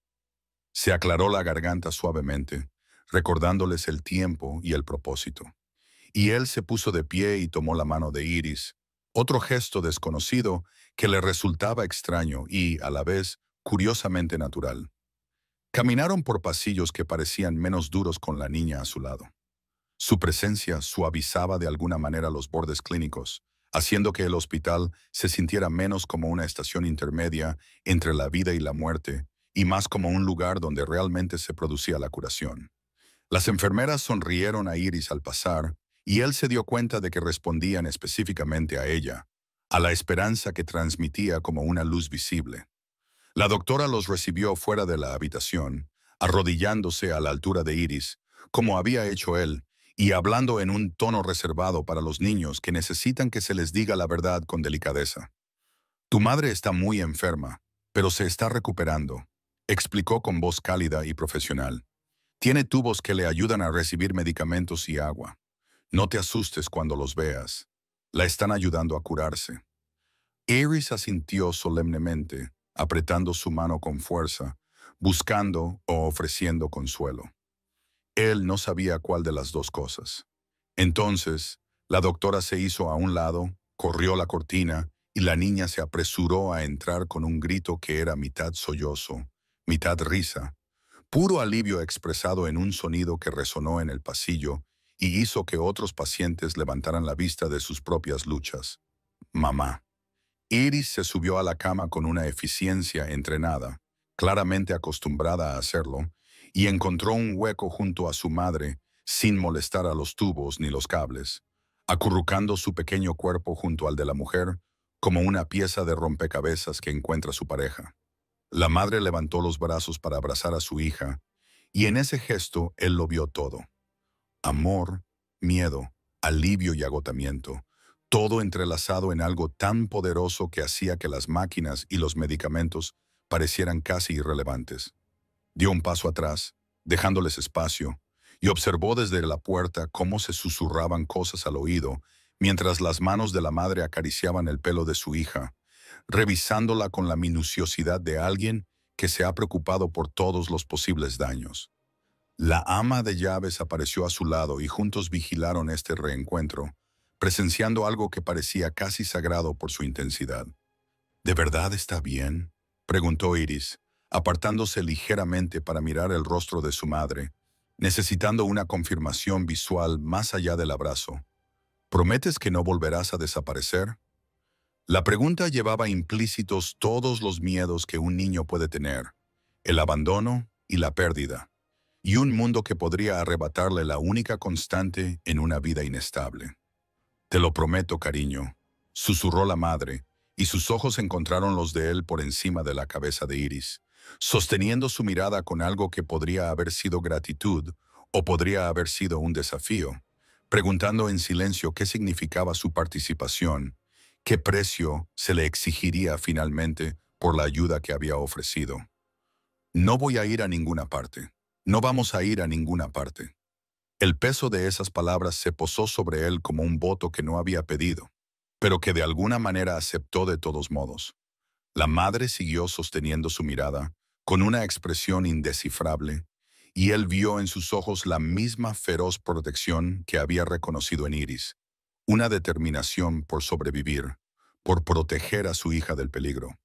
Se aclaró la garganta suavemente, recordándoles el tiempo y el propósito. Y él se puso de pie y tomó la mano de Iris, otro gesto desconocido que le resultaba extraño y, a la vez, curiosamente natural. Caminaron por pasillos que parecían menos duros con la niña a su lado. Su presencia suavizaba de alguna manera los bordes clínicos, haciendo que el hospital se sintiera menos como una estación intermedia entre la vida y la muerte y más como un lugar donde realmente se producía la curación. Las enfermeras sonrieron a Iris al pasar y él se dio cuenta de que respondían específicamente a ella, a la esperanza que transmitía como una luz visible. La doctora los recibió fuera de la habitación, arrodillándose a la altura de Iris, como había hecho él, y hablando en un tono reservado para los niños que necesitan que se les diga la verdad con delicadeza. Tu madre está muy enferma, pero se está recuperando, explicó con voz cálida y profesional. Tiene tubos que le ayudan a recibir medicamentos y agua. No te asustes cuando los veas. La están ayudando a curarse. Iris asintió solemnemente, apretando su mano con fuerza, buscando o ofreciendo consuelo. Él no sabía cuál de las dos cosas. Entonces, la doctora se hizo a un lado, corrió la cortina y la niña se apresuró a entrar con un grito que era mitad sollozo, mitad risa, puro alivio expresado en un sonido que resonó en el pasillo y hizo que otros pacientes levantaran la vista de sus propias luchas. Mamá. Iris se subió a la cama con una eficiencia entrenada, claramente acostumbrada a hacerlo, y encontró un hueco junto a su madre, sin molestar a los tubos ni los cables, acurrucando su pequeño cuerpo junto al de la mujer, como una pieza de rompecabezas que encuentra su pareja. La madre levantó los brazos para abrazar a su hija, y en ese gesto él lo vio todo. Amor, miedo, alivio y agotamiento, todo entrelazado en algo tan poderoso que hacía que las máquinas y los medicamentos parecieran casi irrelevantes. Dio un paso atrás, dejándoles espacio, y observó desde la puerta cómo se susurraban cosas al oído, mientras las manos de la madre acariciaban el pelo de su hija, revisándola con la minuciosidad de alguien que se ha preocupado por todos los posibles daños. La ama de llaves apareció a su lado y juntos vigilaron este reencuentro, presenciando algo que parecía casi sagrado por su intensidad. ¿De verdad está bien?, preguntó Iris, apartándose ligeramente para mirar el rostro de su madre, necesitando una confirmación visual más allá del abrazo. ¿Prometes que no volverás a desaparecer? La pregunta llevaba implícitos todos los miedos que un niño puede tener, el abandono y la pérdida, y un mundo que podría arrebatarle la única constante en una vida inestable. Te lo prometo, cariño, susurró la madre, y sus ojos encontraron los de él por encima de la cabeza de Iris, sosteniendo su mirada con algo que podría haber sido gratitud o podría haber sido un desafío, preguntando en silencio qué significaba su participación, qué precio se le exigiría finalmente por la ayuda que había ofrecido. No voy a ir a ninguna parte. No vamos a ir a ninguna parte. El peso de esas palabras se posó sobre él como un voto que no había pedido, pero que de alguna manera aceptó de todos modos. La madre siguió sosteniendo su mirada, con una expresión indescifrable, y él vio en sus ojos la misma feroz protección que había reconocido en Iris, una determinación por sobrevivir, por proteger a su hija del peligro,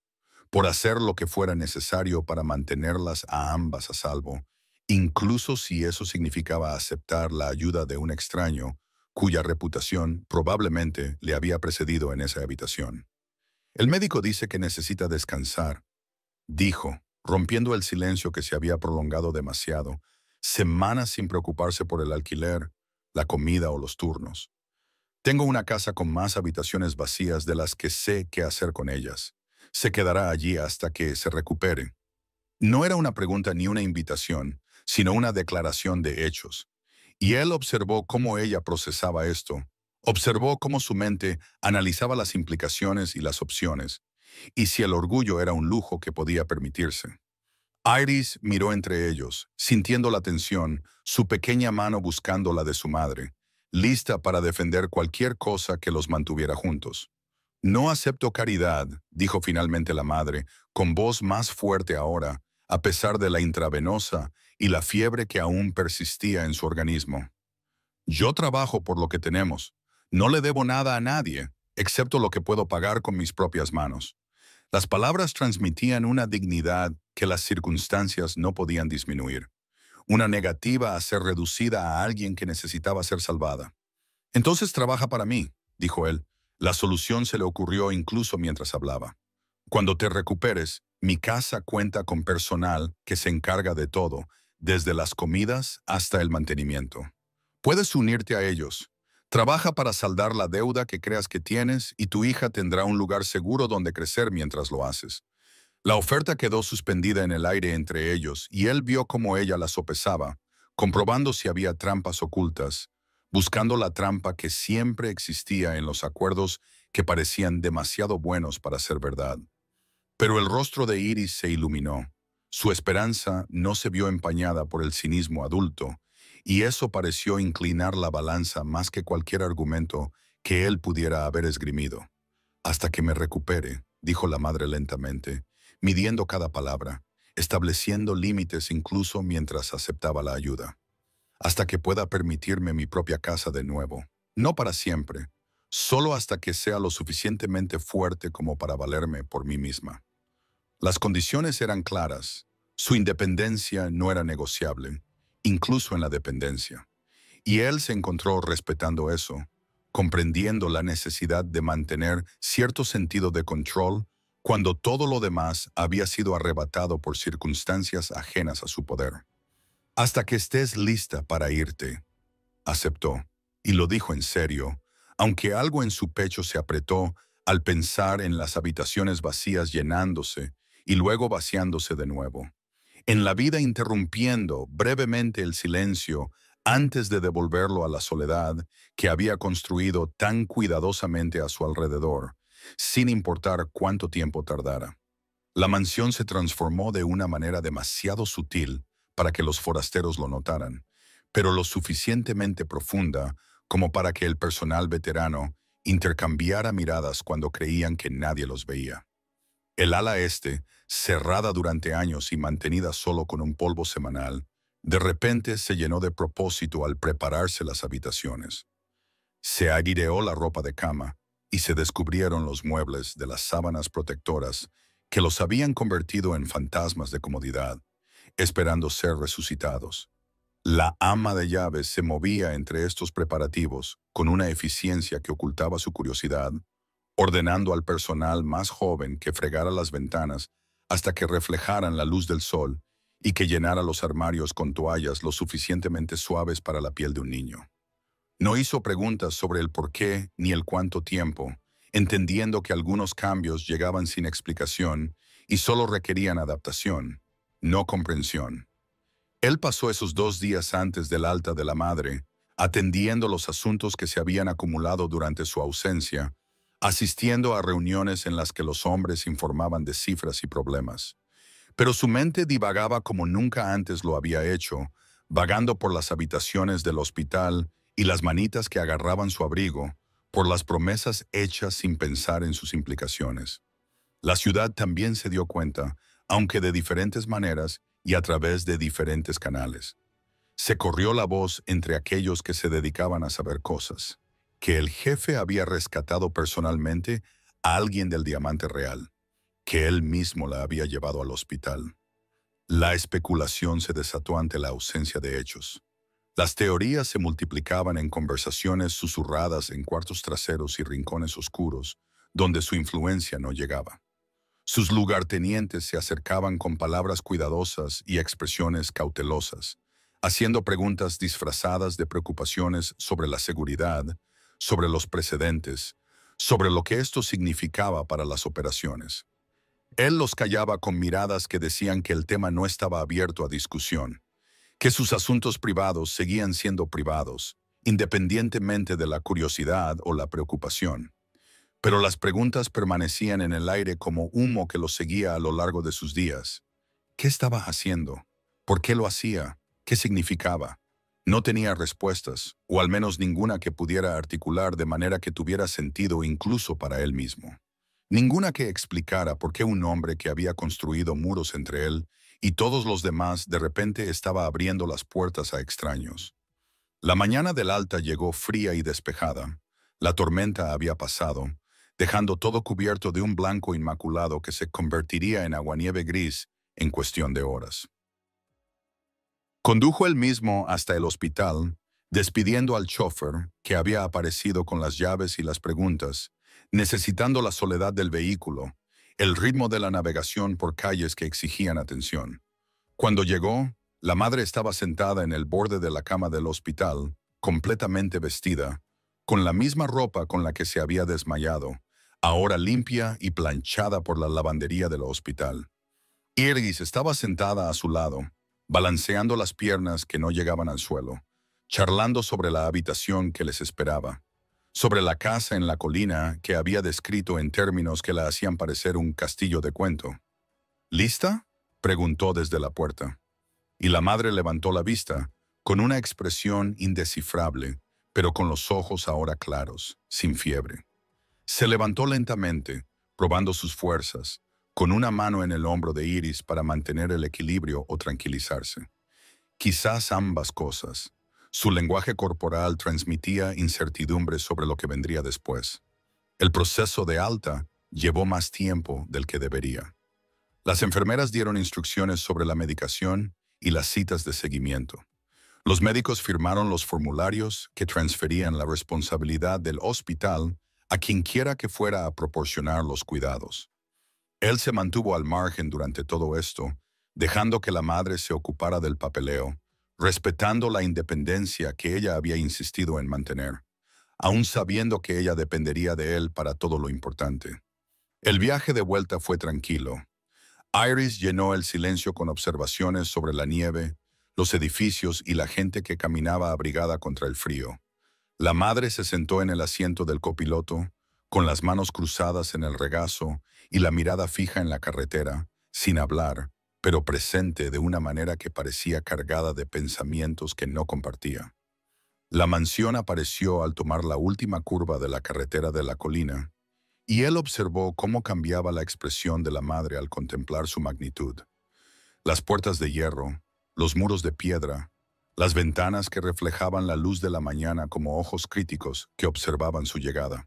por hacer lo que fuera necesario para mantenerlas a ambas a salvo, incluso si eso significaba aceptar la ayuda de un extraño cuya reputación probablemente le había precedido en esa habitación. El médico dice que necesita descansar, dijo, rompiendo el silencio que se había prolongado demasiado, semanas sin preocuparse por el alquiler, la comida o los turnos. Tengo una casa con más habitaciones vacías de las que sé qué hacer con ellas. Se quedará allí hasta que se recupere. No era una pregunta ni una invitación, sino una declaración de hechos. Y él observó cómo ella procesaba esto. Observó cómo su mente analizaba las implicaciones y las opciones, y si el orgullo era un lujo que podía permitirse. Iris miró entre ellos, sintiendo la tensión, su pequeña mano buscando la de su madre, lista para defender cualquier cosa que los mantuviera juntos. No acepto caridad, dijo finalmente la madre, con voz más fuerte ahora, a pesar de la intravenosa y la fiebre que aún persistía en su organismo. Yo trabajo por lo que tenemos. No le debo nada a nadie, excepto lo que puedo pagar con mis propias manos. Las palabras transmitían una dignidad que las circunstancias no podían disminuir, una negativa a ser reducida a alguien que necesitaba ser salvada. Entonces trabaja para mí, dijo él. La solución se le ocurrió incluso mientras hablaba. Cuando te recuperes, mi casa cuenta con personal que se encarga de todo, desde las comidas hasta el mantenimiento. Puedes unirte a ellos. Trabaja para saldar la deuda que creas que tienes y tu hija tendrá un lugar seguro donde crecer mientras lo haces. La oferta quedó suspendida en el aire entre ellos y él vio cómo ella la sopesaba, comprobando si había trampas ocultas, buscando la trampa que siempre existía en los acuerdos que parecían demasiado buenos para ser verdad. Pero el rostro de Iris se iluminó. Su esperanza no se vio empañada por el cinismo adulto, y eso pareció inclinar la balanza más que cualquier argumento que él pudiera haber esgrimido. Hasta que me recupere, dijo la madre lentamente, midiendo cada palabra, estableciendo límites incluso mientras aceptaba la ayuda. Hasta que pueda permitirme mi propia casa de nuevo. No para siempre, solo hasta que sea lo suficientemente fuerte como para valerme por mí misma. Las condiciones eran claras. Su independencia no era negociable, incluso en la dependencia. Y él se encontró respetando eso, comprendiendo la necesidad de mantener cierto sentido de control cuando todo lo demás había sido arrebatado por circunstancias ajenas a su poder. Hasta que estés lista para irte, aceptó, y lo dijo en serio, aunque algo en su pecho se apretó al pensar en las habitaciones vacías llenándose y luego vaciándose de nuevo. En la vida interrumpiendo brevemente el silencio antes de devolverlo a la soledad que había construido tan cuidadosamente a su alrededor, sin importar cuánto tiempo tardara. La mansión se transformó de una manera demasiado sutil para que los forasteros lo notaran, pero lo suficientemente profunda como para que el personal veterano intercambiara miradas cuando creían que nadie los veía. El ala este, cerrada durante años y mantenida solo con un polvo semanal, de repente se llenó de propósito al prepararse las habitaciones. Se aguireó la ropa de cama y se descubrieron los muebles de las sábanas protectoras que los habían convertido en fantasmas de comodidad, esperando ser resucitados. La ama de llaves se movía entre estos preparativos con una eficiencia que ocultaba su curiosidad, ordenando al personal más joven que fregara las ventanas hasta que reflejaran la luz del sol y que llenara los armarios con toallas lo suficientemente suaves para la piel de un niño. No hizo preguntas sobre el por qué ni el cuánto tiempo, entendiendo que algunos cambios llegaban sin explicación y solo requerían adaptación, no comprensión. Él pasó esos 2 días antes del alta de la madre, atendiendo los asuntos que se habían acumulado durante su ausencia, asistiendo a reuniones en las que los hombres informaban de cifras y problemas. Pero su mente divagaba como nunca antes lo había hecho, vagando por las habitaciones del hospital y las manitas que agarraban su abrigo, por las promesas hechas sin pensar en sus implicaciones. La ciudad también se dio cuenta, aunque de diferentes maneras y a través de diferentes canales. Se corrió la voz entre aquellos que se dedicaban a saber cosas, que el jefe había rescatado personalmente a alguien del diamante real, que él mismo la había llevado al hospital. La especulación se desató ante la ausencia de hechos. Las teorías se multiplicaban en conversaciones susurradas en cuartos traseros y rincones oscuros, donde su influencia no llegaba. Sus lugartenientes se acercaban con palabras cuidadosas y expresiones cautelosas, haciendo preguntas disfrazadas de preocupaciones sobre la seguridad, sobre los precedentes, sobre lo que esto significaba para las operaciones. Él los callaba con miradas que decían que el tema no estaba abierto a discusión, que sus asuntos privados seguían siendo privados, independientemente de la curiosidad o la preocupación. Pero las preguntas permanecían en el aire como humo que los seguía a lo largo de sus días. ¿Qué estaba haciendo? ¿Por qué lo hacía? ¿Qué significaba? No tenía respuestas, o al menos ninguna que pudiera articular de manera que tuviera sentido incluso para él mismo. Ninguna que explicara por qué un hombre que había construido muros entre él y todos los demás de repente estaba abriendo las puertas a extraños. La mañana del Alta llegó fría y despejada. La tormenta había pasado, dejando todo cubierto de un blanco inmaculado que se convertiría en aguanieve gris en cuestión de horas. Condujo él mismo hasta el hospital, despidiendo al chofer, que había aparecido con las llaves y las preguntas, necesitando la soledad del vehículo, el ritmo de la navegación por calles que exigían atención. Cuando llegó, la madre estaba sentada en el borde de la cama del hospital, completamente vestida, con la misma ropa con la que se había desmayado, ahora limpia y planchada por la lavandería del hospital. Iris estaba sentada a su lado, balanceando las piernas que no llegaban al suelo, charlando sobre la habitación que les esperaba, sobre la casa en la colina que había descrito en términos que la hacían parecer un castillo de cuento. ¿Lista?, preguntó desde la puerta. Y la madre levantó la vista, con una expresión indescifrable, pero con los ojos ahora claros, sin fiebre. Se levantó lentamente, probando sus fuerzas, con una mano en el hombro de Iris para mantener el equilibrio o tranquilizarse. Quizás ambas cosas. Su lenguaje corporal transmitía incertidumbre sobre lo que vendría después. El proceso de alta llevó más tiempo del que debería. Las enfermeras dieron instrucciones sobre la medicación y las citas de seguimiento. Los médicos firmaron los formularios que transferían la responsabilidad del hospital a quienquiera que fuera a proporcionar los cuidados. Él se mantuvo al margen durante todo esto, dejando que la madre se ocupara del papeleo, respetando la independencia que ella había insistido en mantener, aún sabiendo que ella dependería de él para todo lo importante. El viaje de vuelta fue tranquilo. Iris llenó el silencio con observaciones sobre la nieve, los edificios y la gente que caminaba abrigada contra el frío. La madre se sentó en el asiento del copiloto, con las manos cruzadas en el regazo y la mirada fija en la carretera, sin hablar, pero presente de una manera que parecía cargada de pensamientos que no compartía. La mansión apareció al tomar la última curva de la carretera de la colina, y él observó cómo cambiaba la expresión de la madre al contemplar su magnitud. Las puertas de hierro, los muros de piedra, las ventanas que reflejaban la luz de la mañana como ojos críticos que observaban su llegada.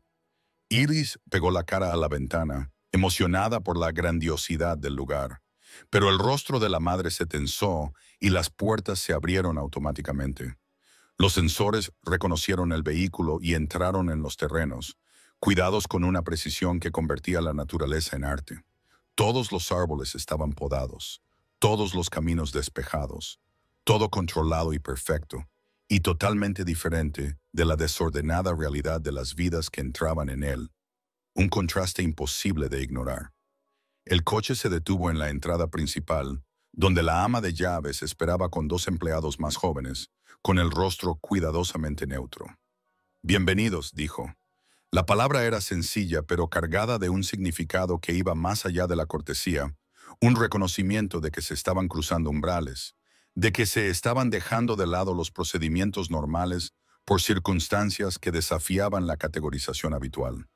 Iris pegó la cara a la ventana, emocionada por la grandiosidad del lugar, pero el rostro de la madre se tensó y las puertas se abrieron automáticamente. Los sensores reconocieron el vehículo y entraron en los terrenos, cuidados con una precisión que convertía la naturaleza en arte. Todos los árboles estaban podados, todos los caminos despejados, todo controlado y perfecto, y totalmente diferente de la desordenada realidad de las vidas que entraban en él. Un contraste imposible de ignorar. El coche se detuvo en la entrada principal, donde la ama de llaves esperaba con dos empleados más jóvenes, con el rostro cuidadosamente neutro. «Bienvenidos», dijo. La palabra era sencilla, pero cargada de un significado que iba más allá de la cortesía, un reconocimiento de que se estaban cruzando umbrales, de que se estaban dejando de lado los procedimientos normales por circunstancias que desafiaban la categorización habitual.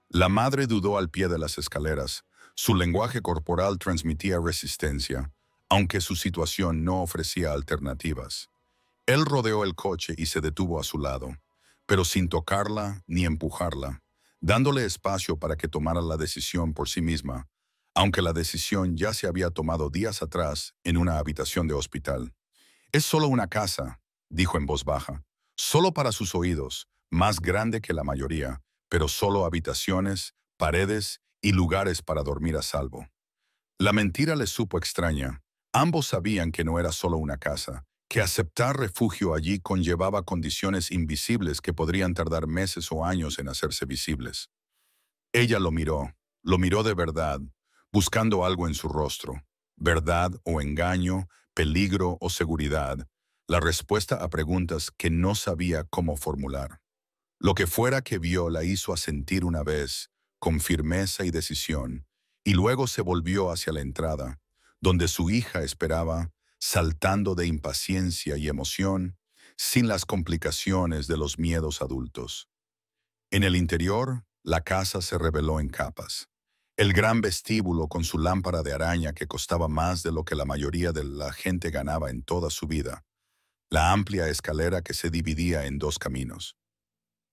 La madre dudó al pie de las escaleras. Su lenguaje corporal transmitía resistencia, aunque su situación no ofrecía alternativas. Él rodeó el coche y se detuvo a su lado, pero sin tocarla ni empujarla, dándole espacio para que tomara la decisión por sí misma, aunque la decisión ya se había tomado días atrás en una habitación de hospital. «Es solo una casa», dijo en voz baja, «solo para sus oídos, más grande que la mayoría, pero solo habitaciones, paredes y lugares para dormir a salvo». La mentira les supo extraña. Ambos sabían que no era solo una casa, que aceptar refugio allí conllevaba condiciones invisibles que podrían tardar meses o años en hacerse visibles. Ella lo miró de verdad, buscando algo en su rostro, verdad o engaño, peligro o seguridad, la respuesta a preguntas que no sabía cómo formular. Lo que fuera que vio la hizo asentir una vez, con firmeza y decisión, y luego se volvió hacia la entrada, donde su hija esperaba, saltando de impaciencia y emoción, sin las complicaciones de los miedos adultos. En el interior, la casa se reveló en capas. El gran vestíbulo con su lámpara de araña que costaba más de lo que la mayoría de la gente ganaba en toda su vida. La amplia escalera que se dividía en dos caminos.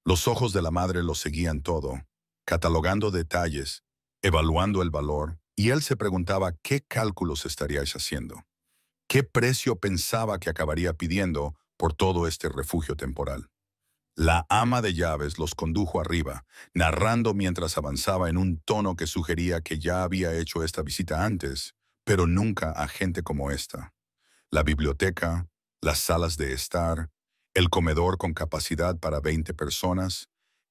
Los ojos de la madre lo seguían todo, catalogando detalles, evaluando el valor, y él se preguntaba qué cálculos estaríais haciendo. ¿Qué precio pensaba que acabaría pidiendo por todo este refugio temporal? La ama de llaves los condujo arriba, narrando mientras avanzaba en un tono que sugería que ya había hecho esta visita antes, pero nunca a gente como esta. La biblioteca, las salas de estar, el comedor con capacidad para 20 personas,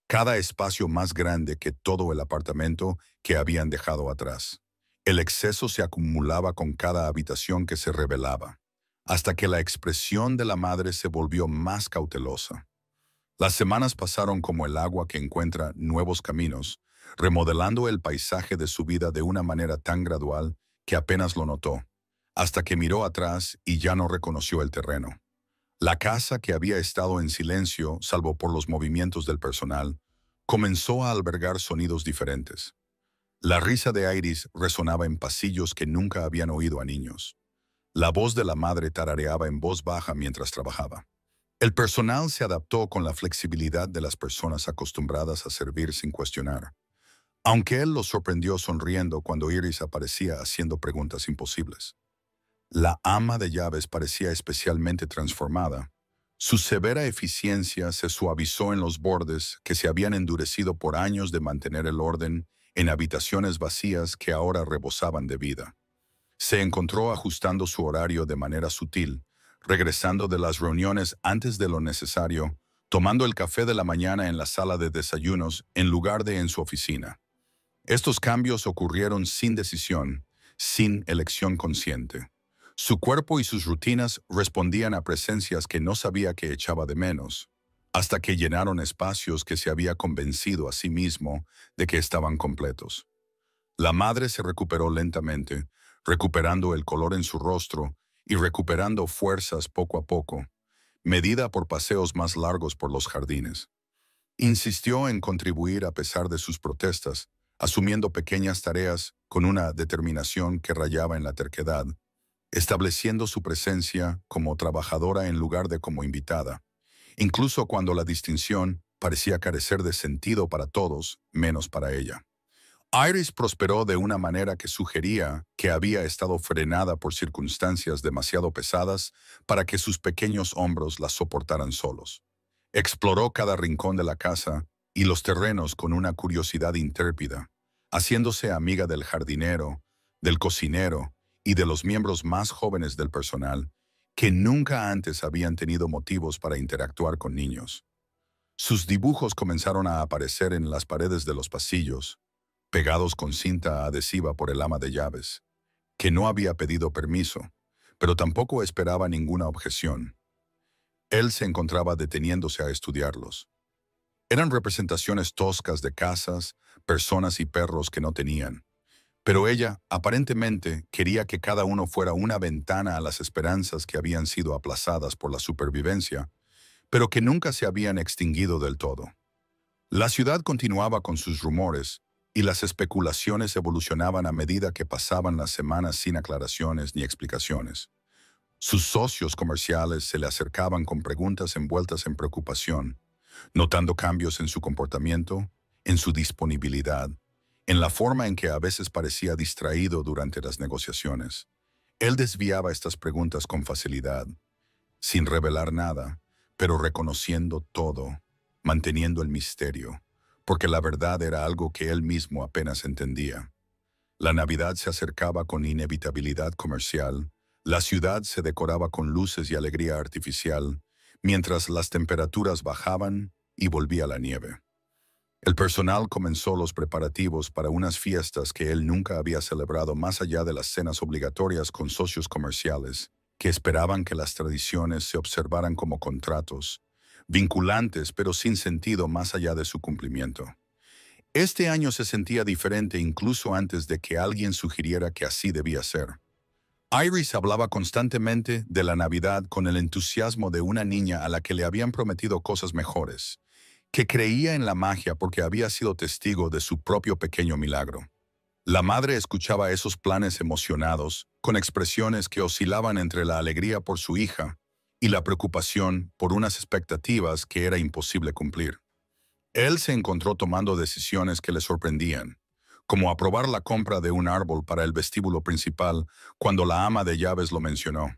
cada espacio más grande que todo el apartamento que habían dejado atrás. El exceso se acumulaba con cada habitación que se revelaba, hasta que la expresión de la madre se volvió más cautelosa. Las semanas pasaron como el agua que encuentra nuevos caminos, remodelando el paisaje de su vida de una manera tan gradual que apenas lo notó, hasta que miró atrás y ya no reconoció el terreno. La casa, que había estado en silencio, salvo por los movimientos del personal, comenzó a albergar sonidos diferentes. La risa de Iris resonaba en pasillos que nunca habían oído a niños. La voz de la madre tarareaba en voz baja mientras trabajaba. El personal se adaptó con la flexibilidad de las personas acostumbradas a servir sin cuestionar, aunque él los sorprendió sonriendo cuando Iris aparecía haciendo preguntas imposibles. La ama de llaves parecía especialmente transformada. Su severa eficiencia se suavizó en los bordes que se habían endurecido por años de mantener el orden en habitaciones vacías que ahora rebosaban de vida. Se encontró ajustando su horario de manera sutil, regresando de las reuniones antes de lo necesario, tomando el café de la mañana en la sala de desayunos en lugar de en su oficina. Estos cambios ocurrieron sin decisión, sin elección consciente. Su cuerpo y sus rutinas respondían a presencias que no sabía que echaba de menos, hasta que llenaron espacios que se había convencido a sí mismo de que estaban completos. La madre se recuperó lentamente, recuperando el color en su rostro y recuperando fuerzas poco a poco, medida por paseos más largos por los jardines. Insistió en contribuir a pesar de sus protestas, asumiendo pequeñas tareas con una determinación que rayaba en la terquedad, estableciendo su presencia como trabajadora en lugar de como invitada, incluso cuando la distinción parecía carecer de sentido para todos, menos para ella. Iris prosperó de una manera que sugería que había estado frenada por circunstancias demasiado pesadas para que sus pequeños hombros la soportaran solos. Exploró cada rincón de la casa y los terrenos con una curiosidad intrépida, haciéndose amiga del jardinero, del cocinero y de los miembros más jóvenes del personal, que nunca antes habían tenido motivos para interactuar con niños. Sus dibujos comenzaron a aparecer en las paredes de los pasillos, pegados con cinta adhesiva por el ama de llaves, que no había pedido permiso, pero tampoco esperaba ninguna objeción. Él se encontraba deteniéndose a estudiarlos. Eran representaciones toscas de casas, personas y perros que no tenían, pero ella, aparentemente, quería que cada uno fuera una ventana a las esperanzas que habían sido aplazadas por la supervivencia, pero que nunca se habían extinguido del todo. La ciudad continuaba con sus rumores, y las especulaciones evolucionaban a medida que pasaban las semanas sin aclaraciones ni explicaciones. Sus socios comerciales se le acercaban con preguntas envueltas en preocupación, notando cambios en su comportamiento, en su disponibilidad, en la forma en que a veces parecía distraído durante las negociaciones. Él desviaba estas preguntas con facilidad, sin revelar nada, pero reconociendo todo, manteniendo el misterio, porque la verdad era algo que él mismo apenas entendía. La Navidad se acercaba con inevitabilidad comercial, La ciudad se decoraba con luces y alegría artificial, mientras las temperaturas bajaban y volvía la nieve. El personal comenzó los preparativos para unas fiestas que él nunca había celebrado más allá de las cenas obligatorias con socios comerciales, que esperaban que las tradiciones se observaran como contratos, vinculantes pero sin sentido más allá de su cumplimiento. Este año se sentía diferente incluso antes de que alguien sugiriera que así debía ser. Iris hablaba constantemente de la Navidad con el entusiasmo de una niña a la que le habían prometido cosas mejores, que creía en la magia porque había sido testigo de su propio pequeño milagro. La madre escuchaba esos planes emocionados, con expresiones que oscilaban entre la alegría por su hija y la preocupación por unas expectativas que era imposible cumplir. Él se encontró tomando decisiones que le sorprendían, como aprobar la compra de un árbol para el vestíbulo principal cuando la ama de llaves lo mencionó.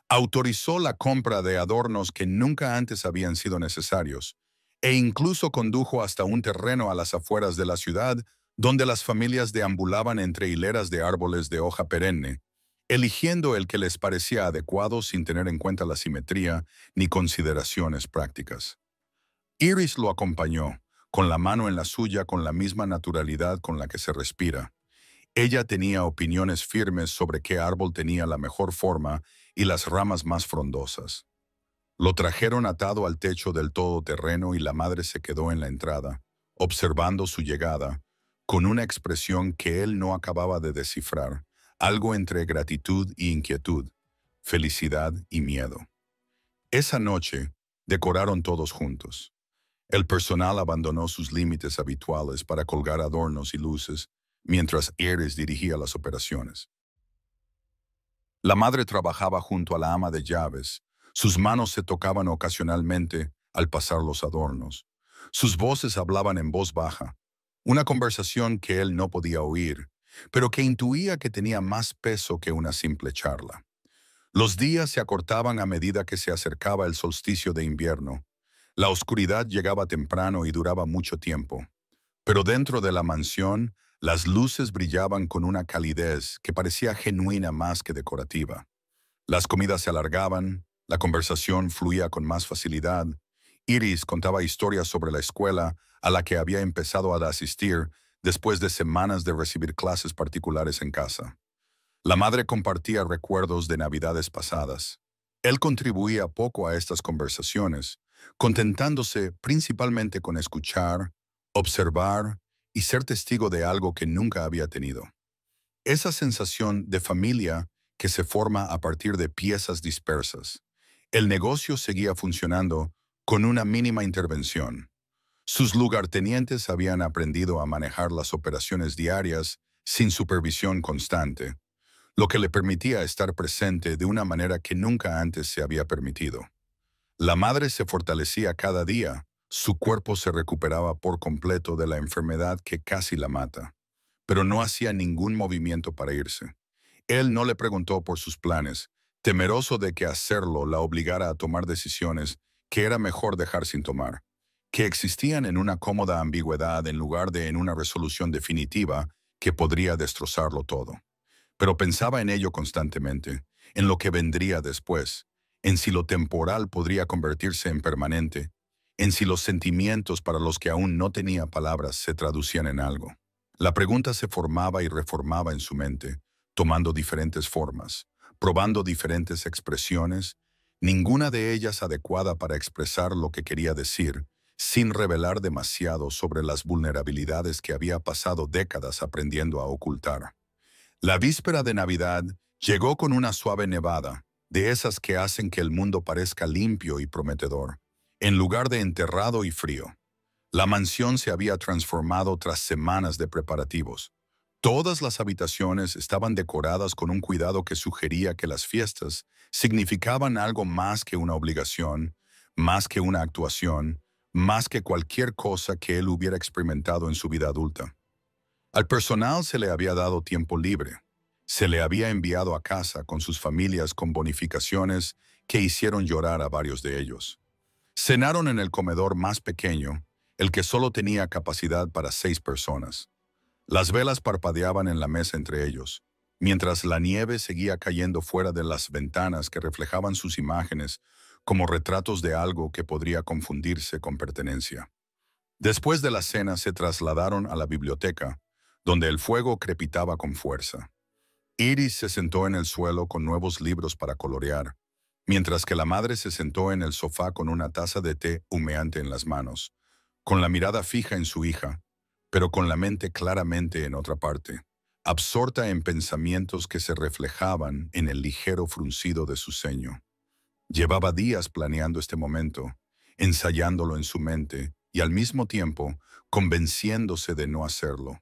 Autorizó la compra de adornos que nunca antes habían sido necesarios, e incluso condujo hasta un terreno a las afueras de la ciudad donde las familias deambulaban entre hileras de árboles de hoja perenne, eligiendo el que les parecía adecuado sin tener en cuenta la simetría ni consideraciones prácticas. Iris lo acompañó, con la mano en la suya con la misma naturalidad con la que se respira. Ella tenía opiniones firmes sobre qué árbol tenía la mejor forma y las ramas más frondosas. Lo trajeron atado al techo del todoterreno y la madre se quedó en la entrada, observando su llegada, con una expresión que él no acababa de descifrar, algo entre gratitud y inquietud, felicidad y miedo. Esa noche, decoraron todos juntos. El personal abandonó sus límites habituales para colgar adornos y luces, mientras Iris dirigía las operaciones. La madre trabajaba junto a la ama de llaves. Sus manos se tocaban ocasionalmente al pasar los adornos. Sus voces hablaban en voz baja, una conversación que él no podía oír, pero que intuía que tenía más peso que una simple charla. Los días se acortaban a medida que se acercaba el solsticio de invierno. La oscuridad llegaba temprano y duraba mucho tiempo. Pero dentro de la mansión, las luces brillaban con una calidez que parecía genuina más que decorativa. Las comidas se alargaban, la conversación fluía con más facilidad. Iris contaba historias sobre la escuela a la que había empezado a asistir después de semanas de recibir clases particulares en casa. La madre compartía recuerdos de navidades pasadas. Él contribuía poco a estas conversaciones, contentándose principalmente con escuchar, observar y ser testigo de algo que nunca había tenido. Esa sensación de familia que se forma a partir de piezas dispersas. El negocio seguía funcionando con una mínima intervención. Sus lugartenientes habían aprendido a manejar las operaciones diarias sin supervisión constante, lo que le permitía estar presente de una manera que nunca antes se había permitido. La madre se fortalecía cada día, su cuerpo se recuperaba por completo de la enfermedad que casi la mata, pero no hacía ningún movimiento para irse. Él no le preguntó por sus planes, temeroso de que hacerlo la obligara a tomar decisiones que era mejor dejar sin tomar, que existían en una cómoda ambigüedad en lugar de en una resolución definitiva que podría destrozarlo todo. Pero pensaba en ello constantemente, en lo que vendría después, en si lo temporal podría convertirse en permanente, en si los sentimientos para los que aún no tenía palabras se traducían en algo. La pregunta se formaba y reformaba en su mente, tomando diferentes formas, probando diferentes expresiones, ninguna de ellas adecuada para expresar lo que quería decir, sin revelar demasiado sobre las vulnerabilidades que había pasado décadas aprendiendo a ocultar. La víspera de Navidad llegó con una suave nevada, de esas que hacen que el mundo parezca limpio y prometedor, en lugar de enterrado y frío. La mansión se había transformado tras semanas de preparativos. Todas las habitaciones estaban decoradas con un cuidado que sugería que las fiestas significaban algo más que una obligación, más que una actuación, más que cualquier cosa que él hubiera experimentado en su vida adulta. Al personal se le había dado tiempo libre. Se le había enviado a casa con sus familias con bonificaciones que hicieron llorar a varios de ellos. Cenaron en el comedor más pequeño, el que solo tenía capacidad para 6 personas. Las velas parpadeaban en la mesa entre ellos. mientras la nieve seguía cayendo fuera de las ventanas que reflejaban sus imágenes como retratos de algo que podría confundirse con pertenencia. Después de la cena se trasladaron a la biblioteca, donde el fuego crepitaba con fuerza. Iris se sentó en el suelo con nuevos libros para colorear, mientras que la madre se sentó en el sofá con una taza de té humeante en las manos, con la mirada fija en su hija, pero con la mente claramente en otra parte, absorta en pensamientos que se reflejaban en el ligero fruncido de su ceño. Llevaba días planeando este momento, ensayándolo en su mente y al mismo tiempo convenciéndose de no hacerlo,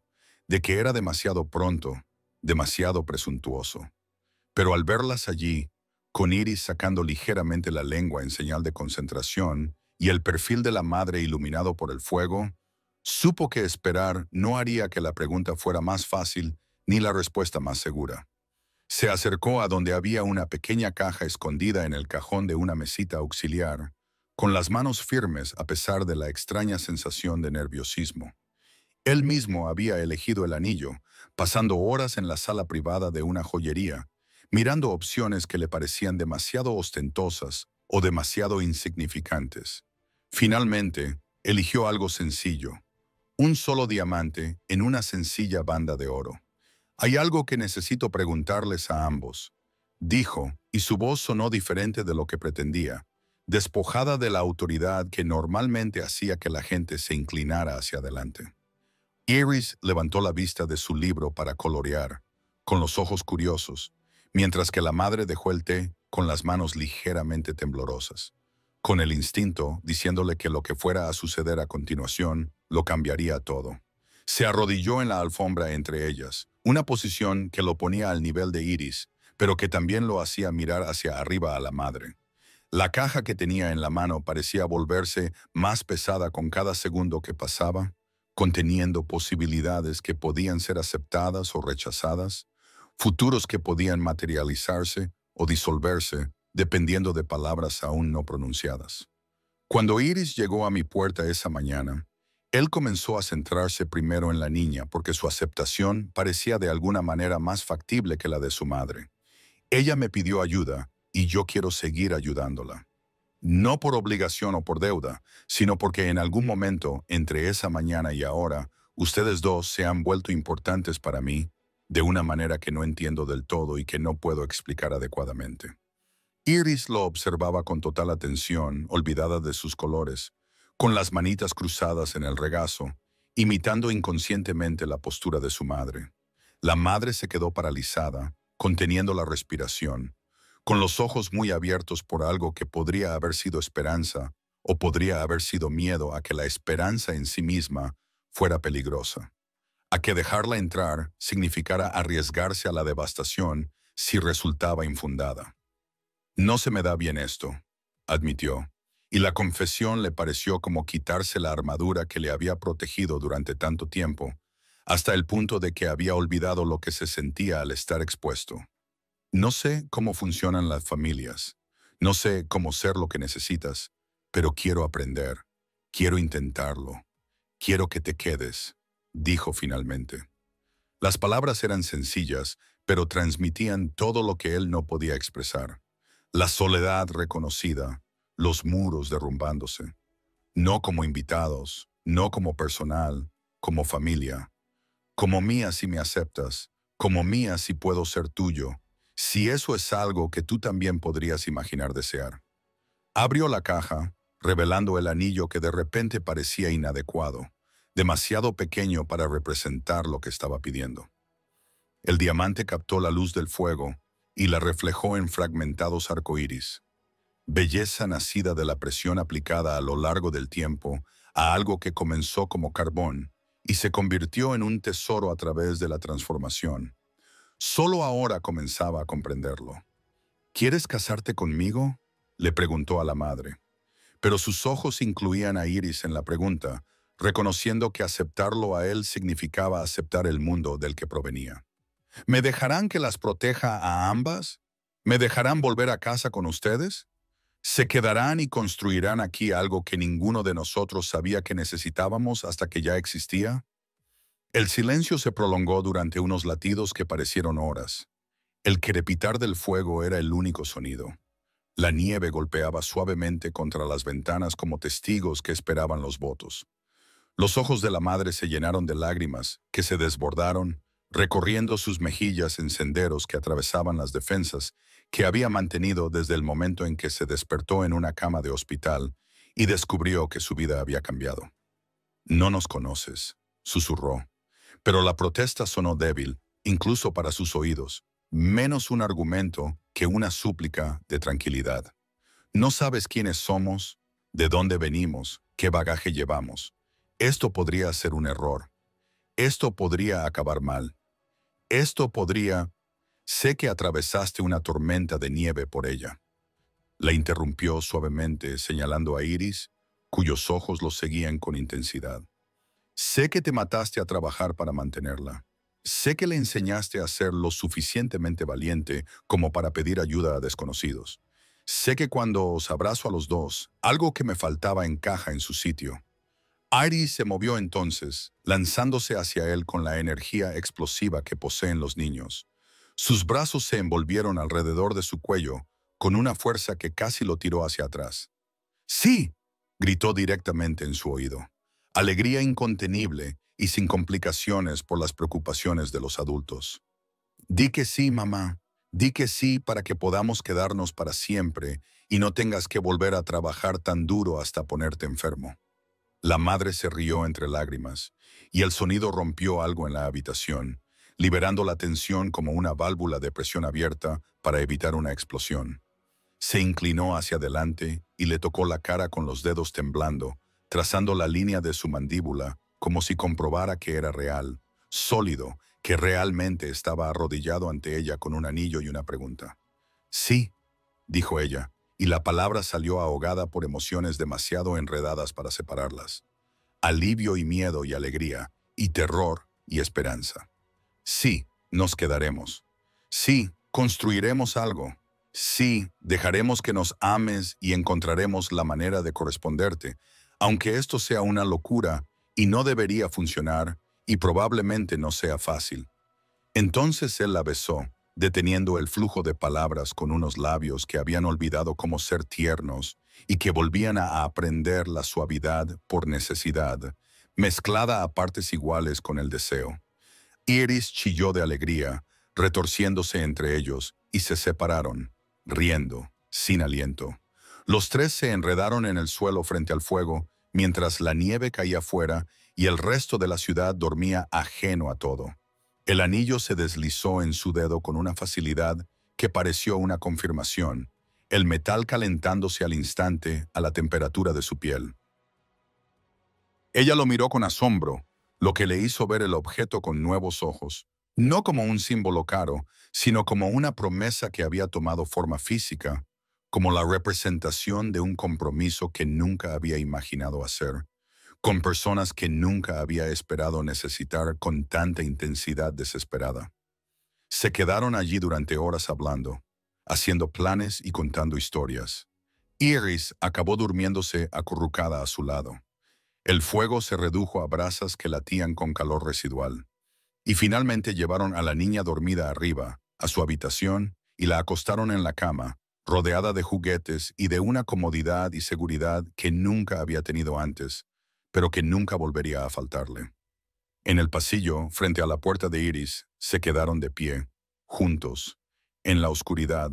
de que era demasiado pronto, demasiado presuntuoso. Pero al verlas allí, con Iris sacando ligeramente la lengua en señal de concentración y el perfil de la madre iluminado por el fuego, supo que esperar no haría que la pregunta fuera más fácil ni la respuesta más segura. Se acercó a donde había una pequeña caja escondida en el cajón de una mesita auxiliar, con las manos firmes a pesar de la extraña sensación de nerviosismo. Él mismo había elegido el anillo, pasando horas en la sala privada de una joyería, mirando opciones que le parecían demasiado ostentosas o demasiado insignificantes. Finalmente, eligió algo sencillo, un solo diamante en una sencilla banda de oro. Hay algo que necesito preguntarles a ambos, dijo, y su voz sonó diferente de lo que pretendía, despojada de la autoridad que normalmente hacía que la gente se inclinara hacia adelante. Iris levantó la vista de su libro para colorear, con los ojos curiosos, mientras que la madre dejó el té con las manos ligeramente temblorosas, con el instinto diciéndole que lo que fuera a suceder a continuación lo cambiaría todo. Se arrodilló en la alfombra entre ellas, una posición que lo ponía al nivel de Iris, pero que también lo hacía mirar hacia arriba a la madre. La caja que tenía en la mano parecía volverse más pesada con cada segundo que pasaba, conteniendo posibilidades que podían ser aceptadas o rechazadas, futuros que podían materializarse o disolverse, dependiendo de palabras aún no pronunciadas. Cuando Iris llegó a mi puerta esa mañana, él comenzó a centrarse primero en la niña porque su aceptación parecía de alguna manera más factible que la de su madre. Ella me pidió ayuda y yo quiero seguir ayudándola. No por obligación o por deuda, sino porque en algún momento, entre esa mañana y ahora, ustedes dos se han vuelto importantes para mí, de una manera que no entiendo del todo y que no puedo explicar adecuadamente. Iris lo observaba con total atención, olvidada de sus colores, con las manitas cruzadas en el regazo, imitando inconscientemente la postura de su madre. La madre se quedó paralizada, conteniendo la respiración, con los ojos muy abiertos por algo que podría haber sido esperanza o podría haber sido miedo a que la esperanza en sí misma fuera peligrosa, a que dejarla entrar significara arriesgarse a la devastación si resultaba infundada. No se me da bien esto, admitió, y la confesión le pareció como quitarse la armadura que le había protegido durante tanto tiempo, hasta el punto de que había olvidado lo que se sentía al estar expuesto. No sé cómo funcionan las familias, no sé cómo ser lo que necesitas, pero quiero aprender, quiero intentarlo, quiero que te quedes, dijo finalmente. Las palabras eran sencillas, pero transmitían todo lo que él no podía expresar. La soledad reconocida, los muros derrumbándose. No como invitados, no como personal, como familia. Como mía si me aceptas, como mía si puedo ser tuyo, si eso es algo que tú también podrías imaginar desear. Abrió la caja, revelando el anillo que de repente parecía inadecuado, demasiado pequeño para representar lo que estaba pidiendo. El diamante captó la luz del fuego y la reflejó en fragmentados arcoíris, belleza nacida de la presión aplicada a lo largo del tiempo a algo que comenzó como carbón y se convirtió en un tesoro a través de la transformación. Solo ahora comenzaba a comprenderlo. ¿Quieres casarte conmigo?, le preguntó a la madre. Pero sus ojos incluían a Iris en la pregunta, reconociendo que aceptarlo a él significaba aceptar el mundo del que provenía. ¿Me dejarán que las proteja a ambas? ¿Me dejarán volver a casa con ustedes? ¿Se quedarán y construirán aquí algo que ninguno de nosotros sabía que necesitábamos hasta que ya existía? El silencio se prolongó durante unos latidos que parecieron horas. El crepitar del fuego era el único sonido. La nieve golpeaba suavemente contra las ventanas como testigos que esperaban los votos. Los ojos de la madre se llenaron de lágrimas, que se desbordaron, recorriendo sus mejillas en senderos que atravesaban las defensas que había mantenido desde el momento en que se despertó en una cama de hospital y descubrió que su vida había cambiado. «No nos conoces», susurró. Pero la protesta sonó débil, incluso para sus oídos, menos un argumento que una súplica de tranquilidad. «No sabes quiénes somos, de dónde venimos, qué bagaje llevamos. Esto podría ser un error. Esto podría acabar mal. Esto podría... Sé que atravesaste una tormenta de nieve por ella». La interrumpió suavemente, señalando a Iris, cuyos ojos lo seguían con intensidad. «Sé que te mataste a trabajar para mantenerla. Sé que le enseñaste a ser lo suficientemente valiente como para pedir ayuda a desconocidos. Sé que cuando os abrazo a los dos, algo que me faltaba encaja en su sitio». Iris se movió entonces, lanzándose hacia él con la energía explosiva que poseen los niños. Sus brazos se envolvieron alrededor de su cuello, con una fuerza que casi lo tiró hacia atrás. «¡Sí!», gritó directamente en su oído. Alegría incontenible y sin complicaciones por las preocupaciones de los adultos. «Di que sí, mamá. Di que sí para que podamos quedarnos para siempre y no tengas que volver a trabajar tan duro hasta ponerte enfermo». La madre se rió entre lágrimas, y el sonido rompió algo en la habitación, liberando la tensión como una válvula de presión abierta para evitar una explosión. Se inclinó hacia adelante y le tocó la cara con los dedos temblando, trazando la línea de su mandíbula como si comprobara que era real, sólido, que realmente estaba arrodillado ante ella con un anillo y una pregunta. «Sí», dijo ella, y la palabra salió ahogada por emociones demasiado enredadas para separarlas. Alivio y miedo y alegría, y terror y esperanza. «Sí, nos quedaremos. Sí, construiremos algo. Sí, dejaremos que nos ames y encontraremos la manera de corresponderte, aunque esto sea una locura y no debería funcionar y probablemente no sea fácil». Entonces él la besó, deteniendo el flujo de palabras con unos labios que habían olvidado cómo ser tiernos y que volvían a aprender la suavidad por necesidad, mezclada a partes iguales con el deseo. Iris chilló de alegría, retorciéndose entre ellos, y se separaron, riendo, sin aliento. Los tres se enredaron en el suelo frente al fuego, mientras la nieve caía fuera y el resto de la ciudad dormía ajeno a todo. El anillo se deslizó en su dedo con una facilidad que pareció una confirmación, el metal calentándose al instante a la temperatura de su piel. Ella lo miró con asombro, lo que le hizo ver el objeto con nuevos ojos, no como un símbolo caro, sino como una promesa que había tomado forma física, como la representación de un compromiso que nunca había imaginado hacer, con personas que nunca había esperado necesitar con tanta intensidad desesperada. Se quedaron allí durante horas hablando, haciendo planes y contando historias. Iris acabó durmiéndose acurrucada a su lado. El fuego se redujo a brasas que latían con calor residual. Y finalmente llevaron a la niña dormida arriba, a su habitación, y la acostaron en la cama, rodeada de juguetes y de una comodidad y seguridad que nunca había tenido antes, pero que nunca volvería a faltarle. En el pasillo, frente a la puerta de Iris, se quedaron de pie, juntos, en la oscuridad,